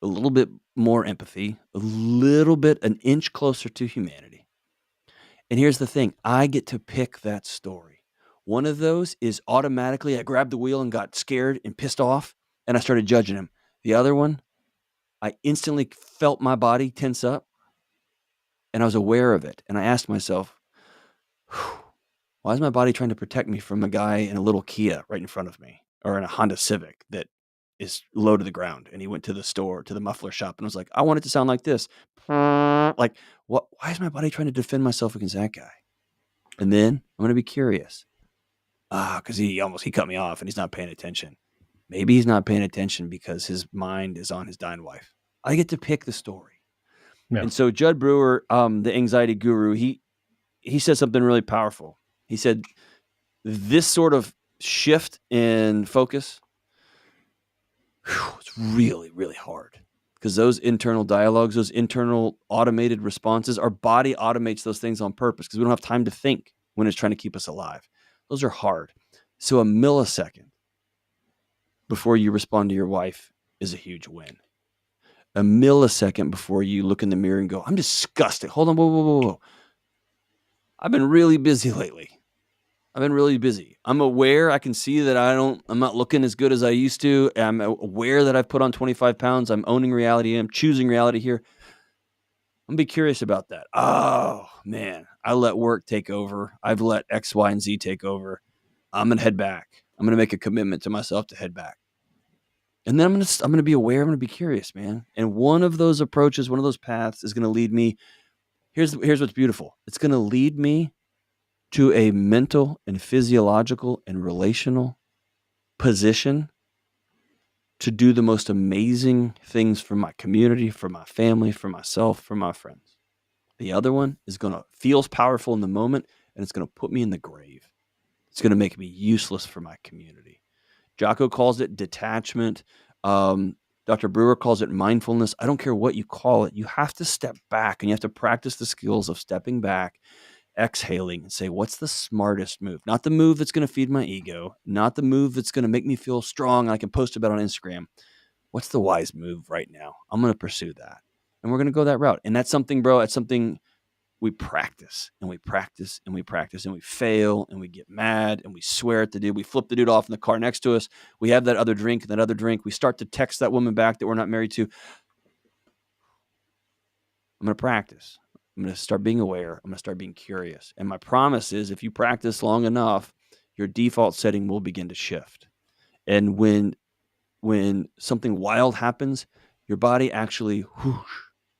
[SPEAKER 3] a little bit more empathy, a little bit, an inch closer to humanity. And here's the thing. I get to pick that story. One of those is automatically I grabbed the wheel and got scared and pissed off and I started judging him. The other one, I instantly felt my body tense up, and I was aware of it. And I asked myself, why is my body trying to protect me from a guy in a little Kia right in front of me, or in a Honda Civic that is low to the ground? And he went to the store, to the muffler shop, and was like, I want it to sound like this. Like, what? Why is my body trying to defend myself against that guy? And then I'm going to be curious. Because he cut me off and he's not paying attention. Maybe he's not paying attention because his mind is on his dying wife. I get to pick the story.
[SPEAKER 2] Yeah.
[SPEAKER 3] And so Judd Brewer, the anxiety guru, he said something really powerful. He said, this sort of shift in focus, it's really, really hard. Because those internal dialogues, those internal automated responses, our body automates those things on purpose because we don't have time to think when it's trying to keep us alive. Those are hard. So a millisecond before you respond to your wife is a huge win. A millisecond before you look in the mirror and go, I'm disgusted. Hold on, whoa. I've been really busy lately. I'm aware. I can see that I'm not looking as good as I used to. I'm aware that I've put on 25 pounds. I'm owning reality. I'm choosing reality here. I'm going to be curious about that. Oh, man. I let work take over. I've let X, Y, and Z take over. I'm going to head back. I'm going to make a commitment to myself to head back. And then I'm going to be aware. I'm going to be curious, man. And one of those approaches, one of those paths is going to lead me. Here's what's beautiful. It's going to lead me to a mental and physiological and relational position to do the most amazing things for my community, for my family, for myself, for my friends. The other one is feels powerful in the moment, and it's going to put me in the grave. It's going to make me useless for my community. Jocko calls it detachment. Dr. Brewer calls it mindfulness. I don't care what you call it. You have to step back, and you have to practice the skills of stepping back, exhaling, and say, what's the smartest move? Not the move that's going to feed my ego, not the move that's going to make me feel strong and I can post about on Instagram. What's the wise move right now? I'm going to pursue that. And we're going to go that route. And that's something, bro, that's something we practice and we practice and we practice and we fail and we get mad and we swear at the dude. We flip the dude off in the car next to us. We have that other drink and that other drink. We start to text that woman back that we're not married to. I'm going to practice. I'm going to start being aware. I'm going to start being curious. And my promise is if you practice long enough, your default setting will begin to shift. And when something wild happens, your body actually,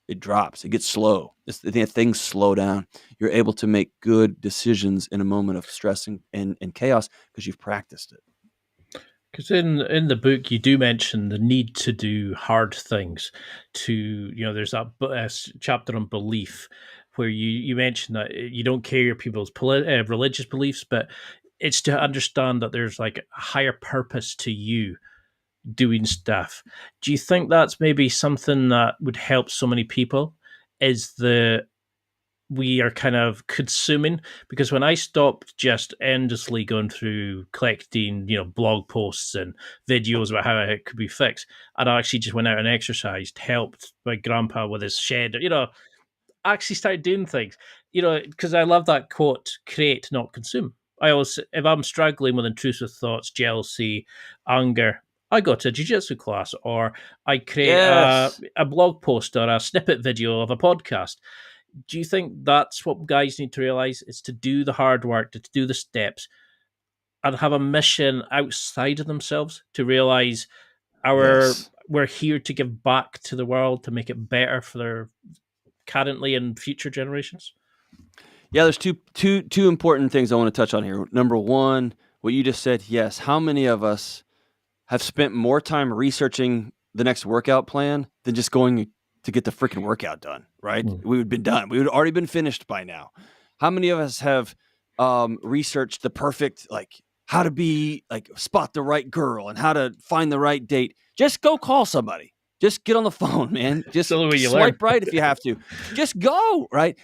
[SPEAKER 3] it drops. It gets slow. Things slow down. You're able to make good decisions in a moment of stress and chaos because you've practiced it.
[SPEAKER 2] Because in the book, you do mention the need to do hard things. There's that chapter on belief where you mention that you don't care people's religious beliefs, but it's to understand that there's like a higher purpose to you doing stuff. Do you think that's maybe something that would help so many people? We are kind of consuming, because when I stopped just endlessly going through collecting, blog posts and videos about how it could be fixed, and I actually just went out and exercised, helped my grandpa with his shed, actually started doing things, because I love that quote, create, not consume. If I'm struggling with intrusive thoughts, jealousy, anger, I go to a jiu-jitsu class, or I create a blog post or a snippet video of a podcast. Do you think that's what guys need to realize? It's to do the hard work, to do the steps, and have a mission outside of themselves to realize we're here to give back to the world, to make it better for their currently and future generations?
[SPEAKER 3] Yeah, there's two important things I want to touch on here. Number one, what you just said, yes. How many of us have spent more time researching the next workout plan than just going to get the freaking workout done, right? We would have been done. We would have already been finished by now. How many of us have researched the perfect, how to spot the right girl and how to find the right date? Just go call somebody. Just get on the phone, man. Just swipe right if you have to. Just go, right?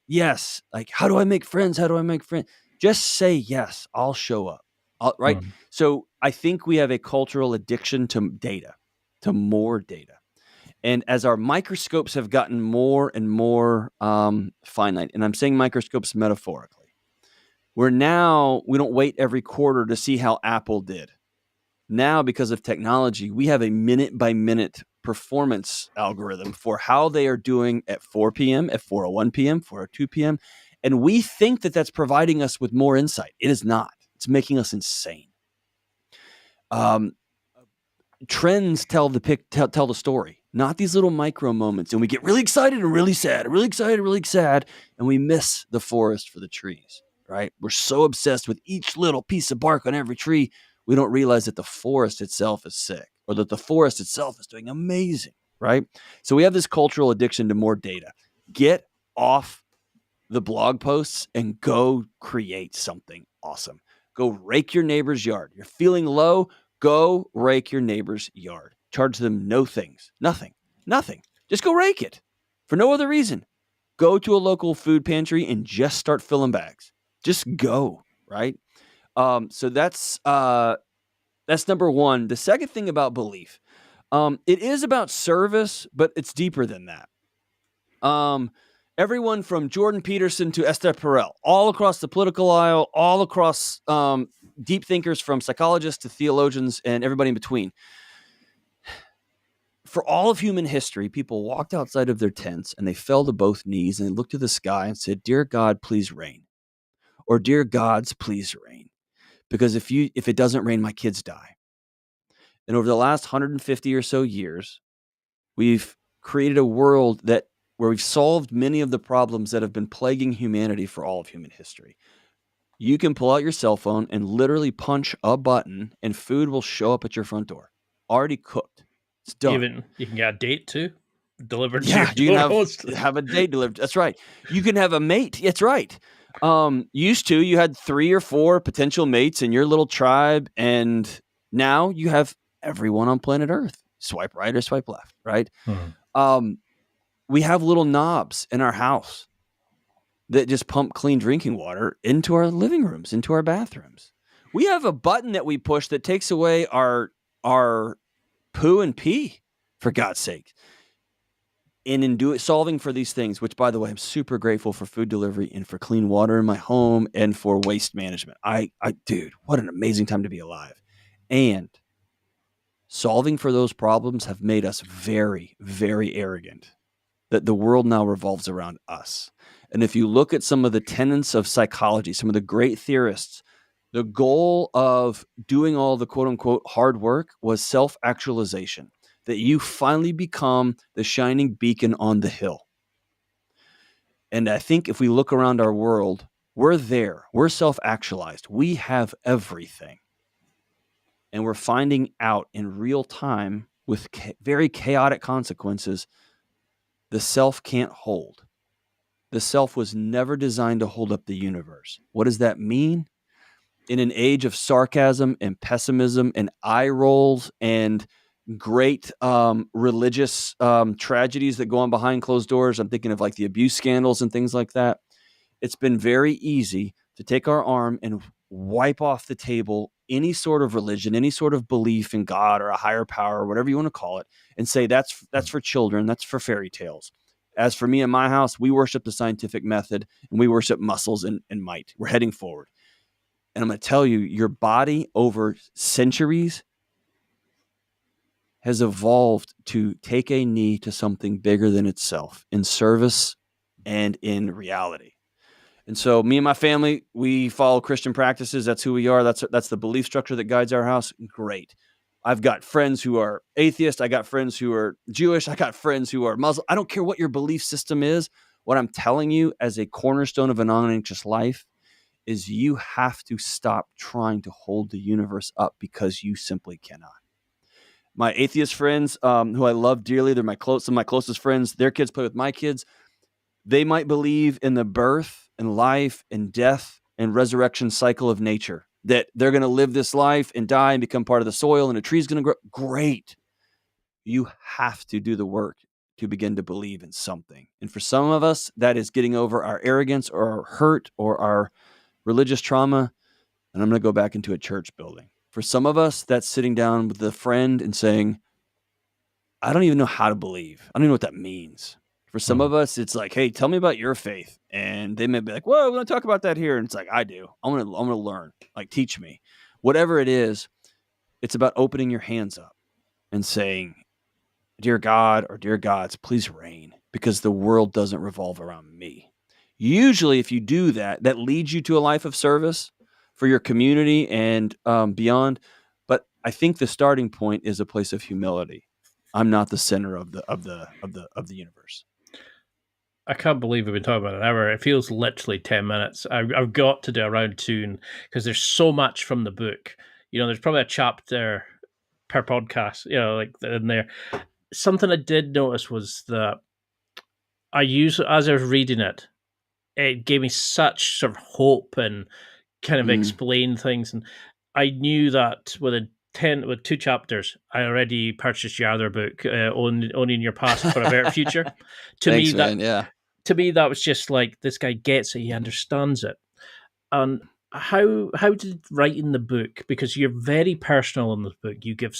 [SPEAKER 3] Yes. How do I make friends? Just say yes. I'll show up. Right? So I think we have a cultural addiction to data, to more data. And as our microscopes have gotten more and more finite, and I'm saying microscopes metaphorically, we don't wait every quarter to see how Apple did. Now, because of technology, we have a minute-by-minute performance algorithm for how they are doing at 4 p.m., at 4:01 p.m., 4:02 p.m., and we think that that's providing us with more insight. It is not. It's making us insane. Trends tell the story, not these little micro moments. And we get really excited and really sad, really excited, really sad, and we miss the forest for the trees, right? We're so obsessed with each little piece of bark on every tree, we don't realize that the forest itself is sick or that the forest itself is doing amazing, right? So we have this cultural addiction to more data. Get off the blog posts and go create something awesome. Go rake your neighbor's yard. You're feeling low, go rake your neighbor's yard. Charge them nothing. Just go rake it for no other reason. Go to a local food pantry and just start filling bags. Just go, right? So that's number one. The second thing about belief, it is about service, but it's deeper than that. Everyone from Jordan Peterson to Esther Perel, all across the political aisle, all across deep thinkers from psychologists to theologians and everybody in between. For all of human history, people walked outside of their tents and they fell to both knees and they looked to the sky and said, "Dear God, please rain." Or "Dear gods, please rain. Because if it doesn't rain, my kids die." And over the last 150 or so years, we've created a world where we've solved many of the problems that have been plaguing humanity for all of human history. You can pull out your cell phone and literally punch a button and food will show up at your front door. Already cooked. It's done.
[SPEAKER 2] Even you can get a date too delivered to
[SPEAKER 3] Yeah,
[SPEAKER 2] your
[SPEAKER 3] you can have a date delivered. That's right. You can have a mate. That's right. Used to, you had 3 or 4 potential mates in your little tribe, and now you have everyone on planet Earth. Swipe right or swipe left, right? We have little knobs in our house that just pump clean drinking water into our living rooms, into our bathrooms. We have a button that we push that takes away our poo and pee, for God's sake. And in solving for these things, which, by the way, I'm super grateful for food delivery and for clean water in my home and for waste management. Dude, what an amazing time to be alive. And solving for those problems have made us very, very arrogant, that the world now revolves around us. And if you look at some of the tenets of psychology, some of the great theorists, the goal of doing all the quote unquote hard work was self-actualization, that you finally become the shining beacon on the hill. And I think if we look around our world, we're there. We're self-actualized. We have everything. And we're finding out in real time with very chaotic consequences, the self can't hold. The self was never designed to hold up the universe. What does that mean? In an age of sarcasm and pessimism and eye rolls and great religious tragedies that go on behind closed doors, I'm thinking of like the abuse scandals and things like that. It's been very easy to take our arm and wipe off the table any sort of religion, any sort of belief in God or a higher power, or whatever you want to call it, and say that's for children, that's for fairy tales. As for me and my house, we worship the scientific method and we worship muscles and might. We're heading forward. And I'm going to tell you, your body over centuries has evolved to take a knee to something bigger than itself in service and in reality. And so me and my family, we follow Christian practices. That's who we are. That's the belief structure that guides our house. Great. I've got friends who are atheists. I got friends who are Jewish. I got friends who are Muslim. I don't care what your belief system is. What I'm telling you as a cornerstone of a non-anxious life is you have to stop trying to hold the universe up because you simply cannot. My atheist friends, who I love dearly, they're some of my closest friends. Their kids play with my kids. They might believe in the birth and life and death and resurrection cycle of nature, that they're going to live this life and die and become part of the soil and a tree's going to grow. Great. You have to do the work to begin to believe in something. And for some of us, that is getting over our arrogance or our hurt or our religious trauma. And I'm going to go back into a church building. For some of us, that's sitting down with a friend and saying, I don't even know how to believe. I don't even know what that means. For some of us, it's like, hey, tell me about your faith. And they may be like, well, we don't talk about that here. And it's like, I do. I'm going to learn. Like, teach me. Whatever it is, it's about opening your hands up and saying, dear God or dear gods, please reign, because the world doesn't revolve around me. Usually, if you do that, that leads you to a life of service for your community and beyond. But I think the starting point is a place of humility. I'm not the center of the universe.
[SPEAKER 2] I can't believe we've been talking about an hour. It feels literally 10 minutes. I've got to do a round two because there's so much from the book. There's probably a chapter per podcast, like in there. Something I did notice was that as I was reading it, it gave me such sort of hope and kind of explained things. And I knew that with 2 chapters, I already purchased your other book, Owning Your Past for a Better Future.
[SPEAKER 3] Thanks, man.
[SPEAKER 2] To me, that was just like, this guy gets it, he understands it. And how did writing the book, because you're very personal in this book, you give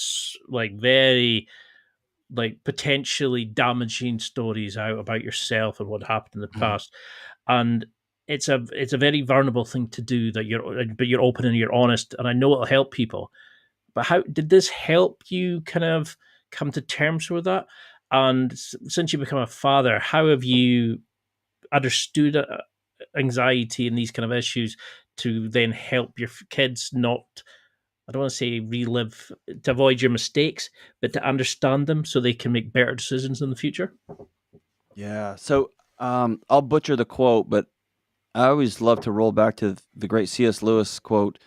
[SPEAKER 2] very potentially damaging stories out about yourself and what happened in the past, and it's a very vulnerable thing to do, but you're open and you're honest, and I know it'll help people. But how did this help you kind of come to terms with that? And since you become a father, how have you understood anxiety and these kind of issues to then help your kids not, I don't want to say relive, to avoid your mistakes, but to understand them so they can make better decisions in the future?
[SPEAKER 3] Yeah. So I'll butcher the quote, but I always love to roll back to the great C.S. Lewis quote.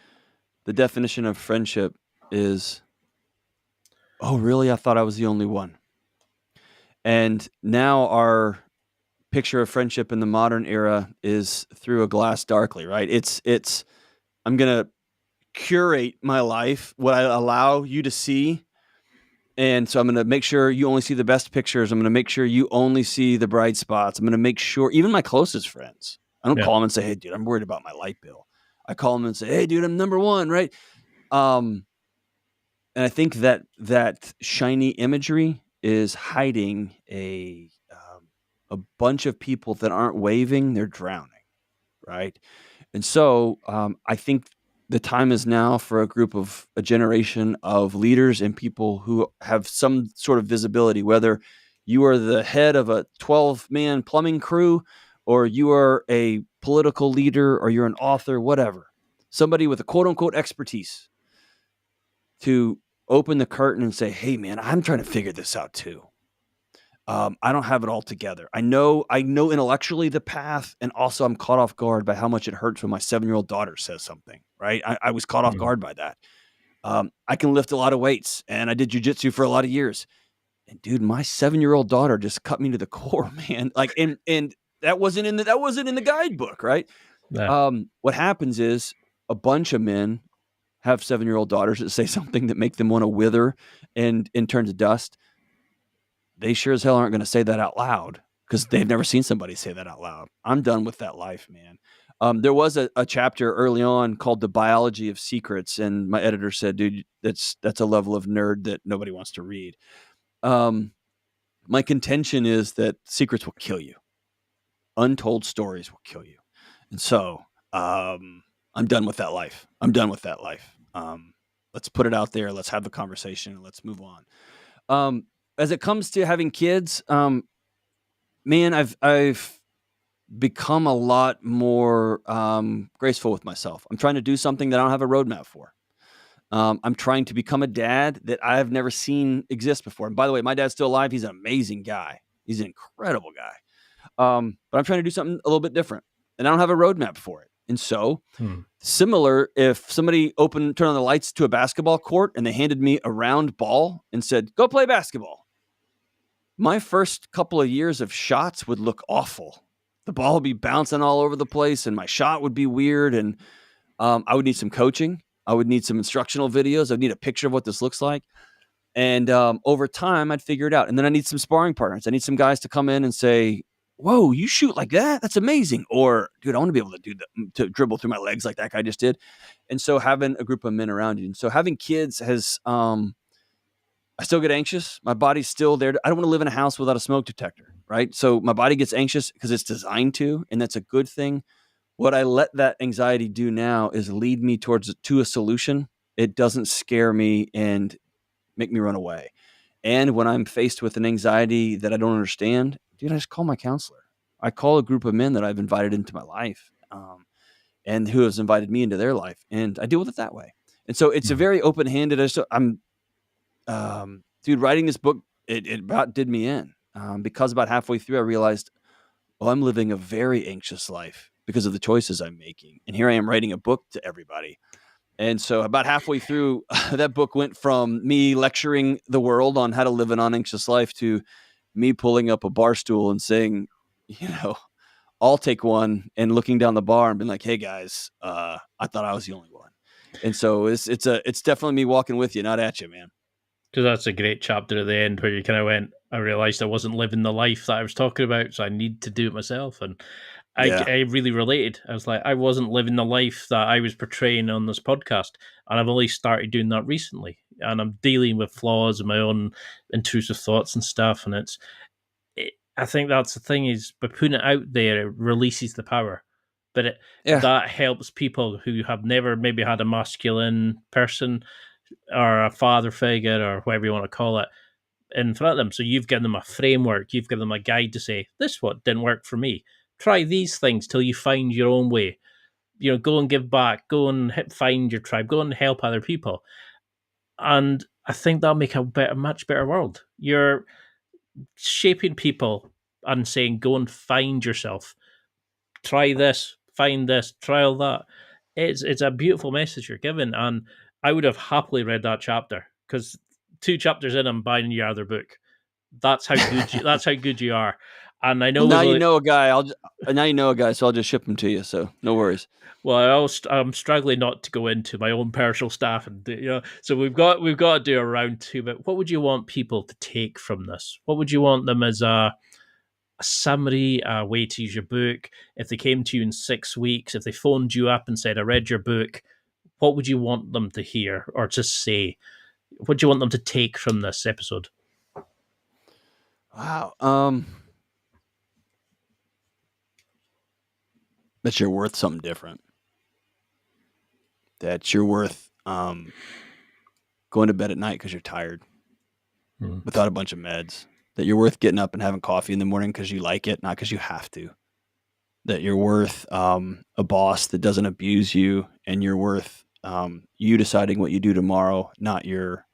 [SPEAKER 3] The definition of friendship is, oh, really? I thought I was the only one. And now our picture of friendship in the modern era is through a glass darkly, right? It's I'm going to curate my life, what I allow you to see. And so I'm going to make sure you only see the best pictures. I'm going to make sure you only see the bright spots. I'm going to make sure, even my closest friends, I don't call them and say, hey, dude, I'm worried about my light bill. I call them and say, hey, dude, I'm number one, right? And I think that shiny imagery is hiding a bunch of people that aren't waving, they're drowning, right? And so I think the time is now for a generation of leaders and people who have some sort of visibility, whether you are the head of a 12-man plumbing crew, or you are a political leader, or you're an author, whatever, somebody with a quote unquote expertise, to open the curtain and say, hey man, I'm trying to figure this out too. I don't have it all together. I know intellectually the path, and also I'm caught off guard by how much it hurts when my 7-year-old daughter says something, right? I was caught off guard by that. I can lift a lot of weights, and I did jujitsu for a lot of years. And dude, my 7-year-old daughter just cut me to the core, man. Like, and that wasn't in the guidebook, right?
[SPEAKER 2] Yeah.
[SPEAKER 3] What happens is a bunch of men have 7-year-old daughters that say something that make them want to wither and turn to dust. They sure as hell aren't going to say that out loud, because they've never seen somebody say that out loud. I'm done with that life, man. There was a chapter early on called The Biology of Secrets, and my editor said, dude, that's a level of nerd that nobody wants to read. My contention is that secrets will kill you. Untold stories will kill you. And so I'm done with that life. Let's put it out there. Let's have the conversation, and let's move on. As it comes to having kids, man, I've become a lot more graceful with myself. I'm trying to do something that I don't have a roadmap for. I'm trying to become a dad that I've never seen exist before. And by the way, my dad's still alive. He's an amazing guy. He's an incredible guy. But I'm trying to do something a little bit different, and I don't have a roadmap for it. And so, similar, if somebody turned on the lights to a basketball court and they handed me a round ball and said, go play basketball, my first couple of years of shots would look awful. The ball would be bouncing all over the place, and my shot would be weird. And I would need some coaching. I would need some instructional videos. I'd need a picture of what this looks like. And over time, I'd figure it out. And then I need some sparring partners. I need some guys to come in and say, whoa, you shoot like that? That's amazing. Or, dude, I want to be able to do that, to dribble through my legs like that guy just did. And so having a group of men around you. And so having kids has, I still get anxious. My body's still there. I don't want to live in a house without a smoke detector, right? So my body gets anxious because it's designed to, and that's a good thing. What I let that anxiety do now is lead me to a solution. It doesn't scare me and make me run away. And when I'm faced with an anxiety that I don't understand, dude, I just call my counselor. I call a group of men that I've invited into my life, and who has invited me into their life, and I deal with it that way. And so it's a very open-handed. Dude, writing this book, it about did me in, because about halfway through, I realized, well, I'm living a very anxious life because of the choices I'm making, and here I am writing a book to everybody. And so about halfway through, that book went from me lecturing the world on how to live an unanxious life to me pulling up a bar stool and saying, I'll take one, and looking down the bar and being like, hey guys, I thought I was the only one. And so it's definitely me walking with you, not at you, man.
[SPEAKER 2] Because that's a great chapter at the end where you kind of went, I realized I wasn't living the life that I was talking about, so I need to do it myself. And I really related. I was like, I wasn't living the life that I was portraying on this podcast, and I've only started doing that recently. And I'm dealing with flaws and my own intrusive thoughts and stuff. And I think that's the thing, is by putting it out there, it releases the power. But that helps people who have never maybe had a masculine person or a father figure or whatever you want to call it in front of them. So you've given them a framework, you've given them a guide to say, this what didn't work for me. Try these things till you find your own way. Go and give back, go and find your tribe, go and help other people. And I think that'll make a much better world. You're shaping people and saying, go and find yourself. Try this, find this, trial that. It's a beautiful message you're giving, and I would have happily read that chapter, because 2 chapters in, I'm buying your other book. That's how good you are. And I know
[SPEAKER 3] now you know a guy. So I'll just ship him to you. So no worries.
[SPEAKER 2] Well, I'm struggling not to go into my own personal stuff, and so we've got to do a round 2. But what would you want people to take from this? What would you want them as a summary, a way to use your book? If they came to you in 6 weeks, if they phoned you up and said, I read your book, what would you want them to hear or to say? What do you want them to take from this episode?
[SPEAKER 3] Wow. That you're worth something different. That you're worth going to bed at night because you're tired without a bunch of meds. That you're worth getting up and having coffee in the morning because you like it, not because you have to. That you're worth a boss that doesn't abuse you, and you're worth you deciding what you do tomorrow, not your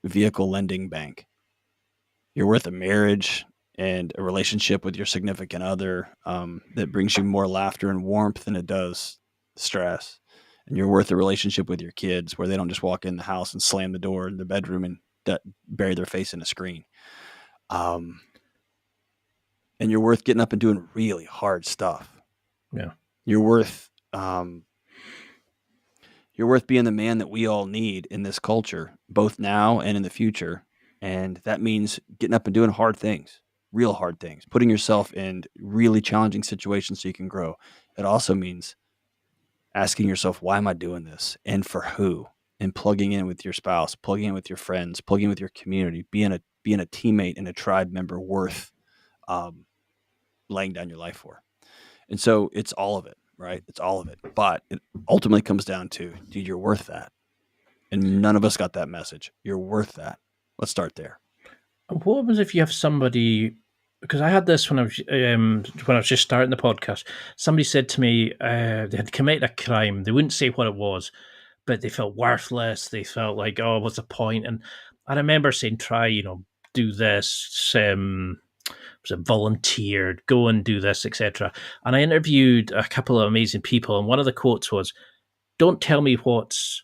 [SPEAKER 3] vehicle lending bank. You're worth a marriage and a relationship with your significant other that brings you more laughter and warmth than it does stress. And you're worth a relationship with your kids where they don't just walk in the house and slam the door in the bedroom and bury their face in a screen. And you're worth getting up and doing really hard stuff.
[SPEAKER 2] Yeah.
[SPEAKER 3] You're worth being the man that we all need in this culture, both now and in the future. And that means getting up and doing hard things, real hard things, putting yourself in really challenging situations so you can grow. It also means asking yourself, why am I doing this? And for who? And plugging in with your spouse, plugging in with your friends, plugging in with your community, being a teammate and a tribe member worth laying down your life for. And so it's all of it, right? It's all of it. But it ultimately comes down to, dude, you're worth that. And none of us got that message. You're worth that. Let's start there.
[SPEAKER 2] What happens if you have somebody? Because I had this when I was just starting the podcast. Somebody said to me they had committed a crime. They wouldn't say what it was, but they felt worthless. They felt like, oh, what's the point? And I remember saying, try, do this. Was it volunteered? Go and do this, etc. And I interviewed a couple of amazing people, and one of the quotes was, "Don't tell me what's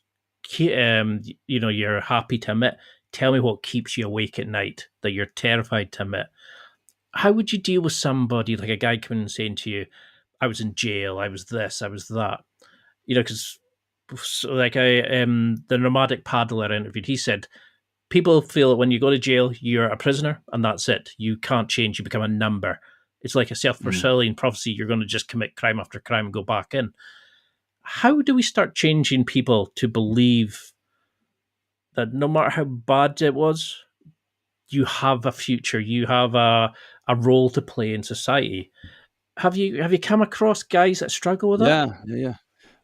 [SPEAKER 2] you're happy to admit. Tell me what keeps you awake at night, that you're terrified to admit." How would you deal with somebody like a guy coming and saying to you, I was in jail, I was this, I was that? Because the nomadic paddler I interviewed, he said, people feel that when you go to jail, you're a prisoner and that's it. You can't change, you become a number. It's like a self-fulfilling prophecy. You're going to just commit crime after crime and go back in. How do we start changing people to believe that no matter how bad it was, you have a future, you have a role to play in society? Have you come across guys that struggle with that?
[SPEAKER 3] Yeah.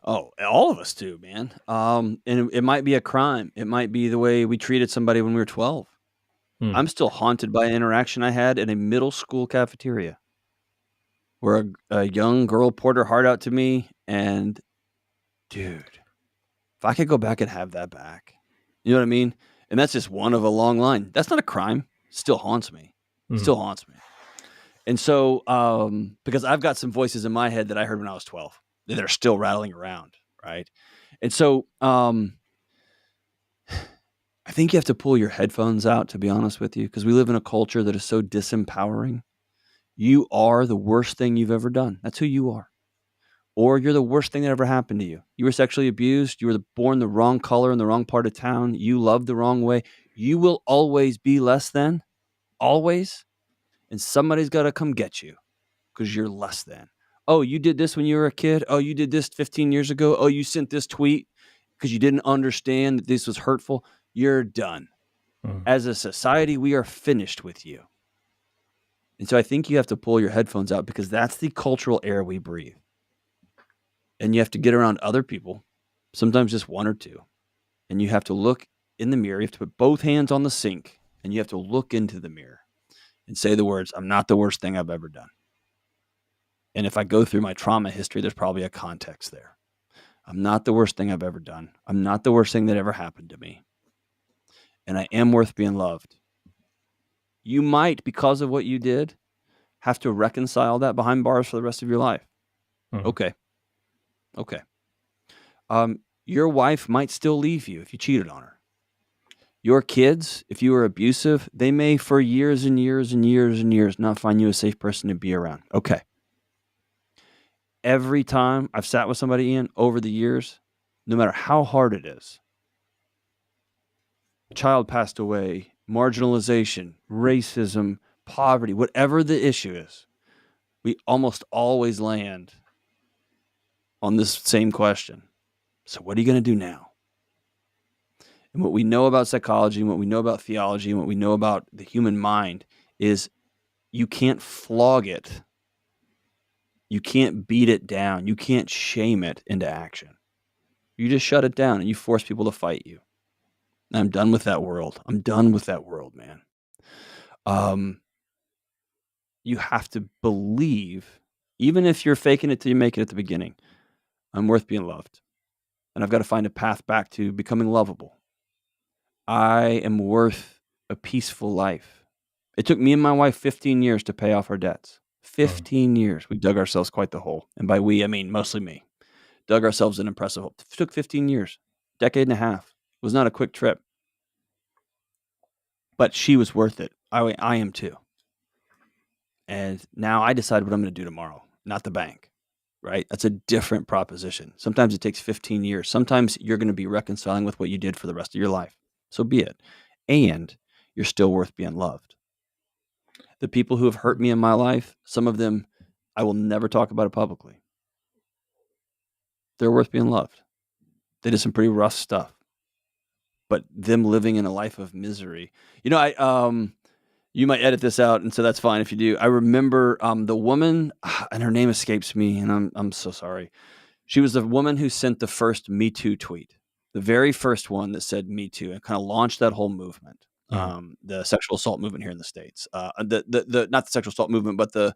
[SPEAKER 3] Oh, all of us do, man. And it might be a crime. It might be the way we treated somebody when we were 12.
[SPEAKER 2] Hmm.
[SPEAKER 3] I'm still haunted by an interaction I had in a middle school cafeteria where a young girl poured her heart out to me. And dude, if I could go back and have that back, you know what I mean? And that's just one of a long line. That's not a crime. Still haunts me. Still haunts me. And so, because I've got some voices in my head that I heard when I was 12 that are still rattling around, right? And so, I think you have to pull your headphones out, to be honest with you, because we live in a culture that is so disempowering. You are the worst thing you've ever done. That's who you are. Or you're the worst thing that ever happened to you. You were sexually abused. You were born the wrong color in the wrong part of town. You loved the wrong way. You will always be less than, always. And somebody's got to come get you because you're less than. Oh, you did this when you were a kid. Oh, you did this 15 years ago. Oh, you sent this tweet because you didn't understand that this was hurtful. You're done. As a society, we are finished with you. And so I think you have to pull your headphones out because that's the cultural air we breathe. And you have to get around other people, sometimes just one or two. And you have to look in the mirror. You have to put both hands on the sink and you have to look into the mirror and say the words, I'm not the worst thing I've ever done. And if I go through my trauma history, there's probably a context there. I'm not the worst thing I've ever done. I'm not the worst thing that ever happened to me. And I am worth being loved. You might, because of what you did, have to reconcile that behind bars for the rest of your life. Okay. Your wife might still leave you if you cheated on her. Your kids, if you were abusive, they may for years and years and years and years not find you a safe person to be around. Okay. Every time I've sat with somebody, Ian, over the years, no matter how hard it is, a child passed away, marginalization, racism, poverty, whatever the issue is, we almost always land on this same question. So what are you going to do now? And what we know about psychology and what we know about theology and what we know about the human mind is you can't flog it. You can't beat it down. You can't shame it into action. You just shut it down and you force people to fight you. And I'm done with that world. I'm done with that world, man. You have to believe, even if you're faking it till you make it at the beginning, I'm worth being loved. And I've got to find a path back to becoming lovable. I am worth a peaceful life. It took me and my wife 15 years to pay off our debts. 15 years. We dug ourselves quite the hole. And by we, I mean mostly me. Dug ourselves an impressive hole. It took 15 years, decade and a half. It was not a quick trip. But she was worth it. I am too. And now I decide what I'm going to do tomorrow, not the bank, right? That's a different proposition. Sometimes it takes 15 years. Sometimes you're going to be reconciling with what you did for the rest of your life. So be it. And you're still worth being loved. The people who have hurt me in my life, some of them, I will never talk about it publicly. They're worth being loved. They did some pretty rough stuff. But them living in a life of misery. You know, you might edit this out, and so that's fine if you do. I remember the woman, and her name escapes me, and I'm so sorry. She was the woman who sent the first Me Too tweet, the very first one that said Me Too, and kind of launched that whole movement, the sexual assault movement here in the States. The not the sexual assault movement, but the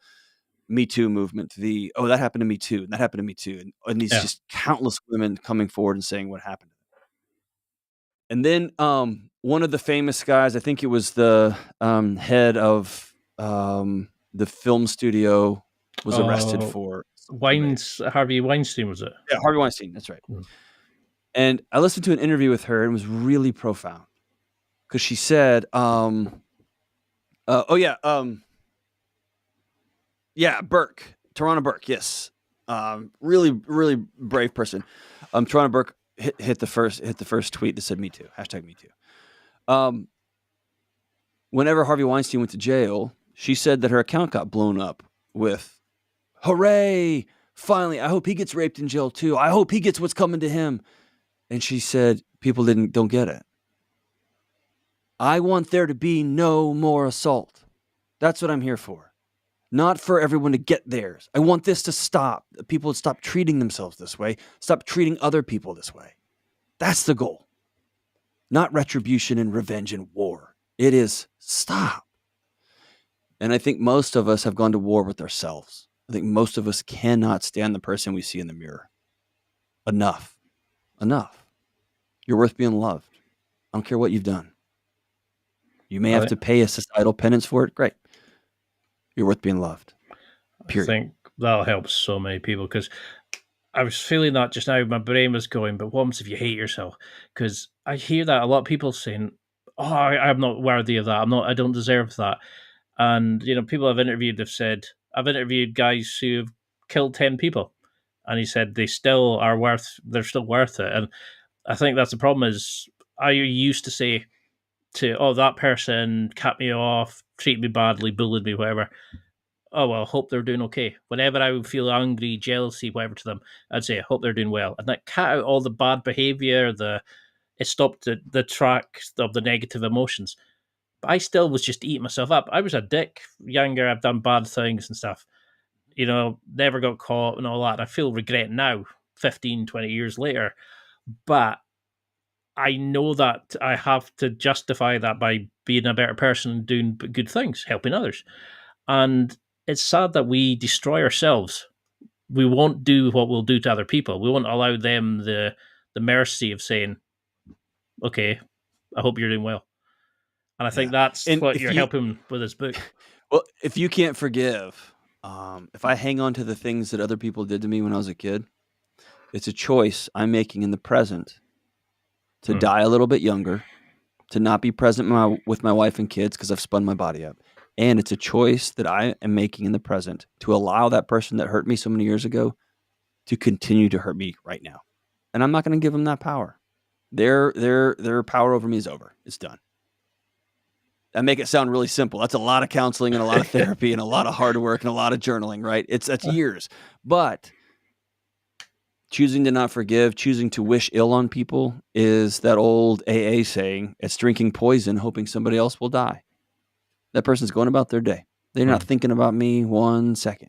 [SPEAKER 3] Me Too movement. That happened to me too, and that happened to me too, and these just countless women coming forward and saying what happened. And then one of the famous guys, I think it was the head of the film studio, was arrested for
[SPEAKER 2] Harvey Weinstein, was it?
[SPEAKER 3] Yeah, Harvey Weinstein. That's right. And I listened to an interview with her and it was really profound because she said, Burke, Tarana Burke, yes, really, really brave person. Tarana Burke hit the first tweet that said Me Too, #MeToo. Whenever Harvey Weinstein went to jail, she said that her account got blown up with, hooray, finally, I hope he gets raped in jail too. I hope he gets what's coming to him. And she said, people don't get it. I want there to be no more assault. That's what I'm here for. not for everyone to get theirs. I want this to stop. People would stop treating themselves this way, stop treating other people this way. That's the goal. Not retribution and revenge and war. It is stop. And I think most of us have gone to war with ourselves. I think most of us cannot stand the person we see in the mirror. Enough. You're worth being loved. I don't care what you've done. You may have to pay a societal penance for it. Great. You're worth being loved. Period.
[SPEAKER 2] I think that'll help so many people, because I was feeling that just now. My brain was going, but what happens if you hate yourself? Because I hear that a lot of people saying, "Oh, I'm not worthy of that. I don't deserve that." And people I've interviewed have said, I've interviewed guys who have killed 10 people, and he said they still are they're still worth it. And I think that's the problem. Is I used to say that person cut me off, treated me badly, bullied me, whatever. Oh, well, hope they're doing okay. Whenever I would feel angry, jealousy, whatever to them, I'd say, hope they're doing well. And that cut out all the bad behavior, it stopped the track of the negative emotions. But I still was just eating myself up. I was a dick, younger, I've done bad things and stuff. Never got caught and all that. I feel regret now, 15, 20 years later. But I know that I have to justify that by being a better person and doing good things, helping others. And it's sad that we destroy ourselves. We won't do what we'll do to other people. We won't allow them the mercy of saying, okay, I hope you're doing well. And I think that's what you're helping with this book.
[SPEAKER 3] Well, if you can't forgive, if I hang on to the things that other people did to me when I was a kid, it's a choice I'm making in the present to die a little bit younger, to not be present with my wife and kids because I've spun my body up. And it's a choice that I am making in the present to allow that person that hurt me so many years ago to continue to hurt me right now. And I'm not going to give them that power. Their power over me is over. It's done. I make it sound really simple. That's a lot of counseling and a lot of therapy and a lot of hard work and a lot of journaling, right? That's years. But choosing to not forgive, choosing to wish ill on people is that old AA saying, it's drinking poison, hoping somebody else will die. That person's going about their day. They're not thinking about me 1 second.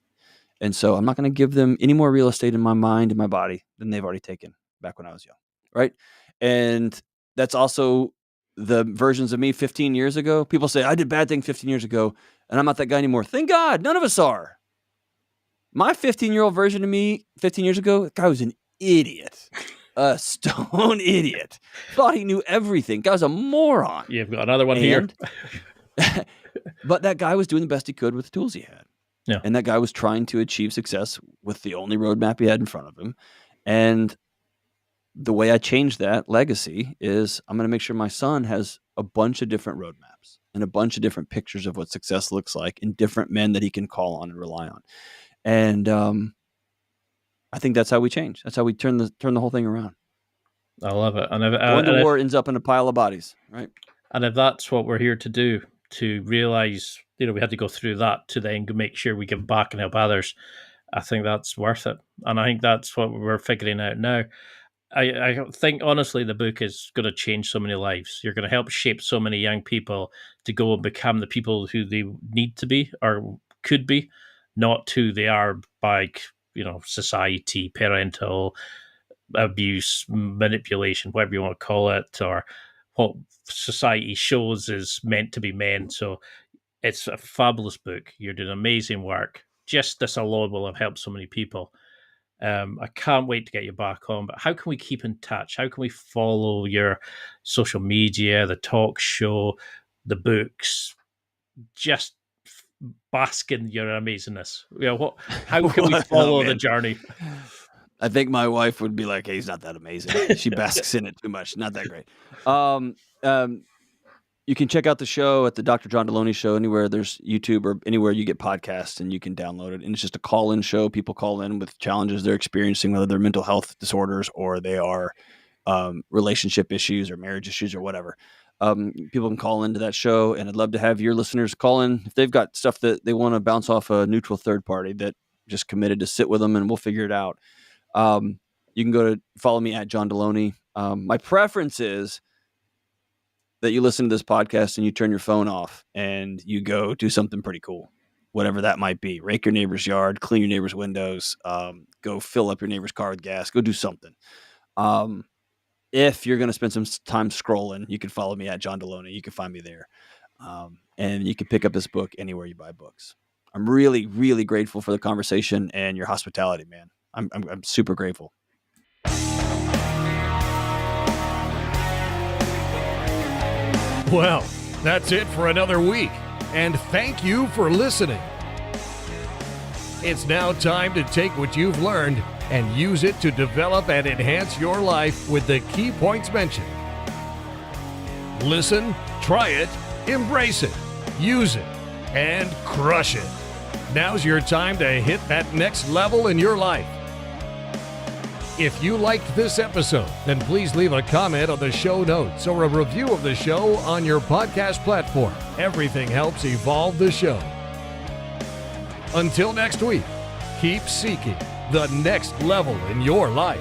[SPEAKER 3] And so I'm not going to give them any more real estate in my mind and my body than they've already taken back when I was young, right? And that's also the versions of me 15 years ago. People say, I did bad things 15 years ago, and I'm not that guy anymore. Thank God, none of us are. My 15-year-old version of me 15 years ago, that guy was an idiot. A stone idiot. Thought he knew everything. Guy was a moron.
[SPEAKER 2] You've got another one here.
[SPEAKER 3] But that guy was doing the best he could with the tools he had.
[SPEAKER 2] Yeah.
[SPEAKER 3] And that guy was trying to achieve success with the only roadmap he had in front of him. And the way I changed that legacy is I'm going to make sure my son has a bunch of different roadmaps and a bunch of different pictures of what success looks like and different men that he can call on and rely on. And I think that's how we change. That's how we turn the whole thing around.
[SPEAKER 2] I love it. And
[SPEAKER 3] going to war ends up in a pile of bodies, right?
[SPEAKER 2] And if that's what we're here to do, to realize, we had to go through that to then make sure we give back and help others, I think that's worth it. And I think that's what we're figuring out now. I think, honestly, the book is going to change so many lives. You're going to help shape so many young people to go and become the people who they need to be or could be, not who they are by, society, parental abuse, manipulation, whatever you want to call it, or what society shows is meant to be men. So it's a fabulous book. You're doing amazing work. Just this alone will have helped so many people. I can't wait to get you back on. But how can we keep in touch? How can we follow your social media, the talk show, the books? Just bask in your amazingness. How can we follow the journey?
[SPEAKER 3] I think my wife would be like, hey, he's not that amazing. She basks in it too much. Not that great. You can check out the show at the Dr. John Delony Show, anywhere there's YouTube or anywhere you get podcasts, and you can download it. And it's just a call-in show. People call in with challenges they're experiencing, whether they're mental health disorders or they are relationship issues or marriage issues or whatever. People can call into that show, and I'd love to have your listeners call in if they've got stuff that they want to bounce off a neutral third party that just committed to sit with them, and we'll figure it out. You can go to follow me at John Delony. My preference is that you listen to this podcast and you turn your phone off and you go do something pretty cool. whatever that might be. Rake your neighbor's yard, clean your neighbor's windows, go fill up your neighbor's car with gas, go do something. If you're going to spend some time scrolling, you can follow me at John Delony. You can find me there. And you can pick up this book anywhere you buy books. I'm really, really grateful for the conversation and your hospitality, man. I'm super grateful.
[SPEAKER 1] Well, that's it for another week, and thank you for listening. It's now time to take what you've learned and use it to develop and enhance your life with the key points mentioned. Listen, try it, embrace it, use it, and crush it. Now's your time to hit that next level in your life. If you liked this episode, then please leave a comment on the show notes or a review of the show on your podcast platform. Everything helps evolve the show. Until next week, keep seeking the next level in your life.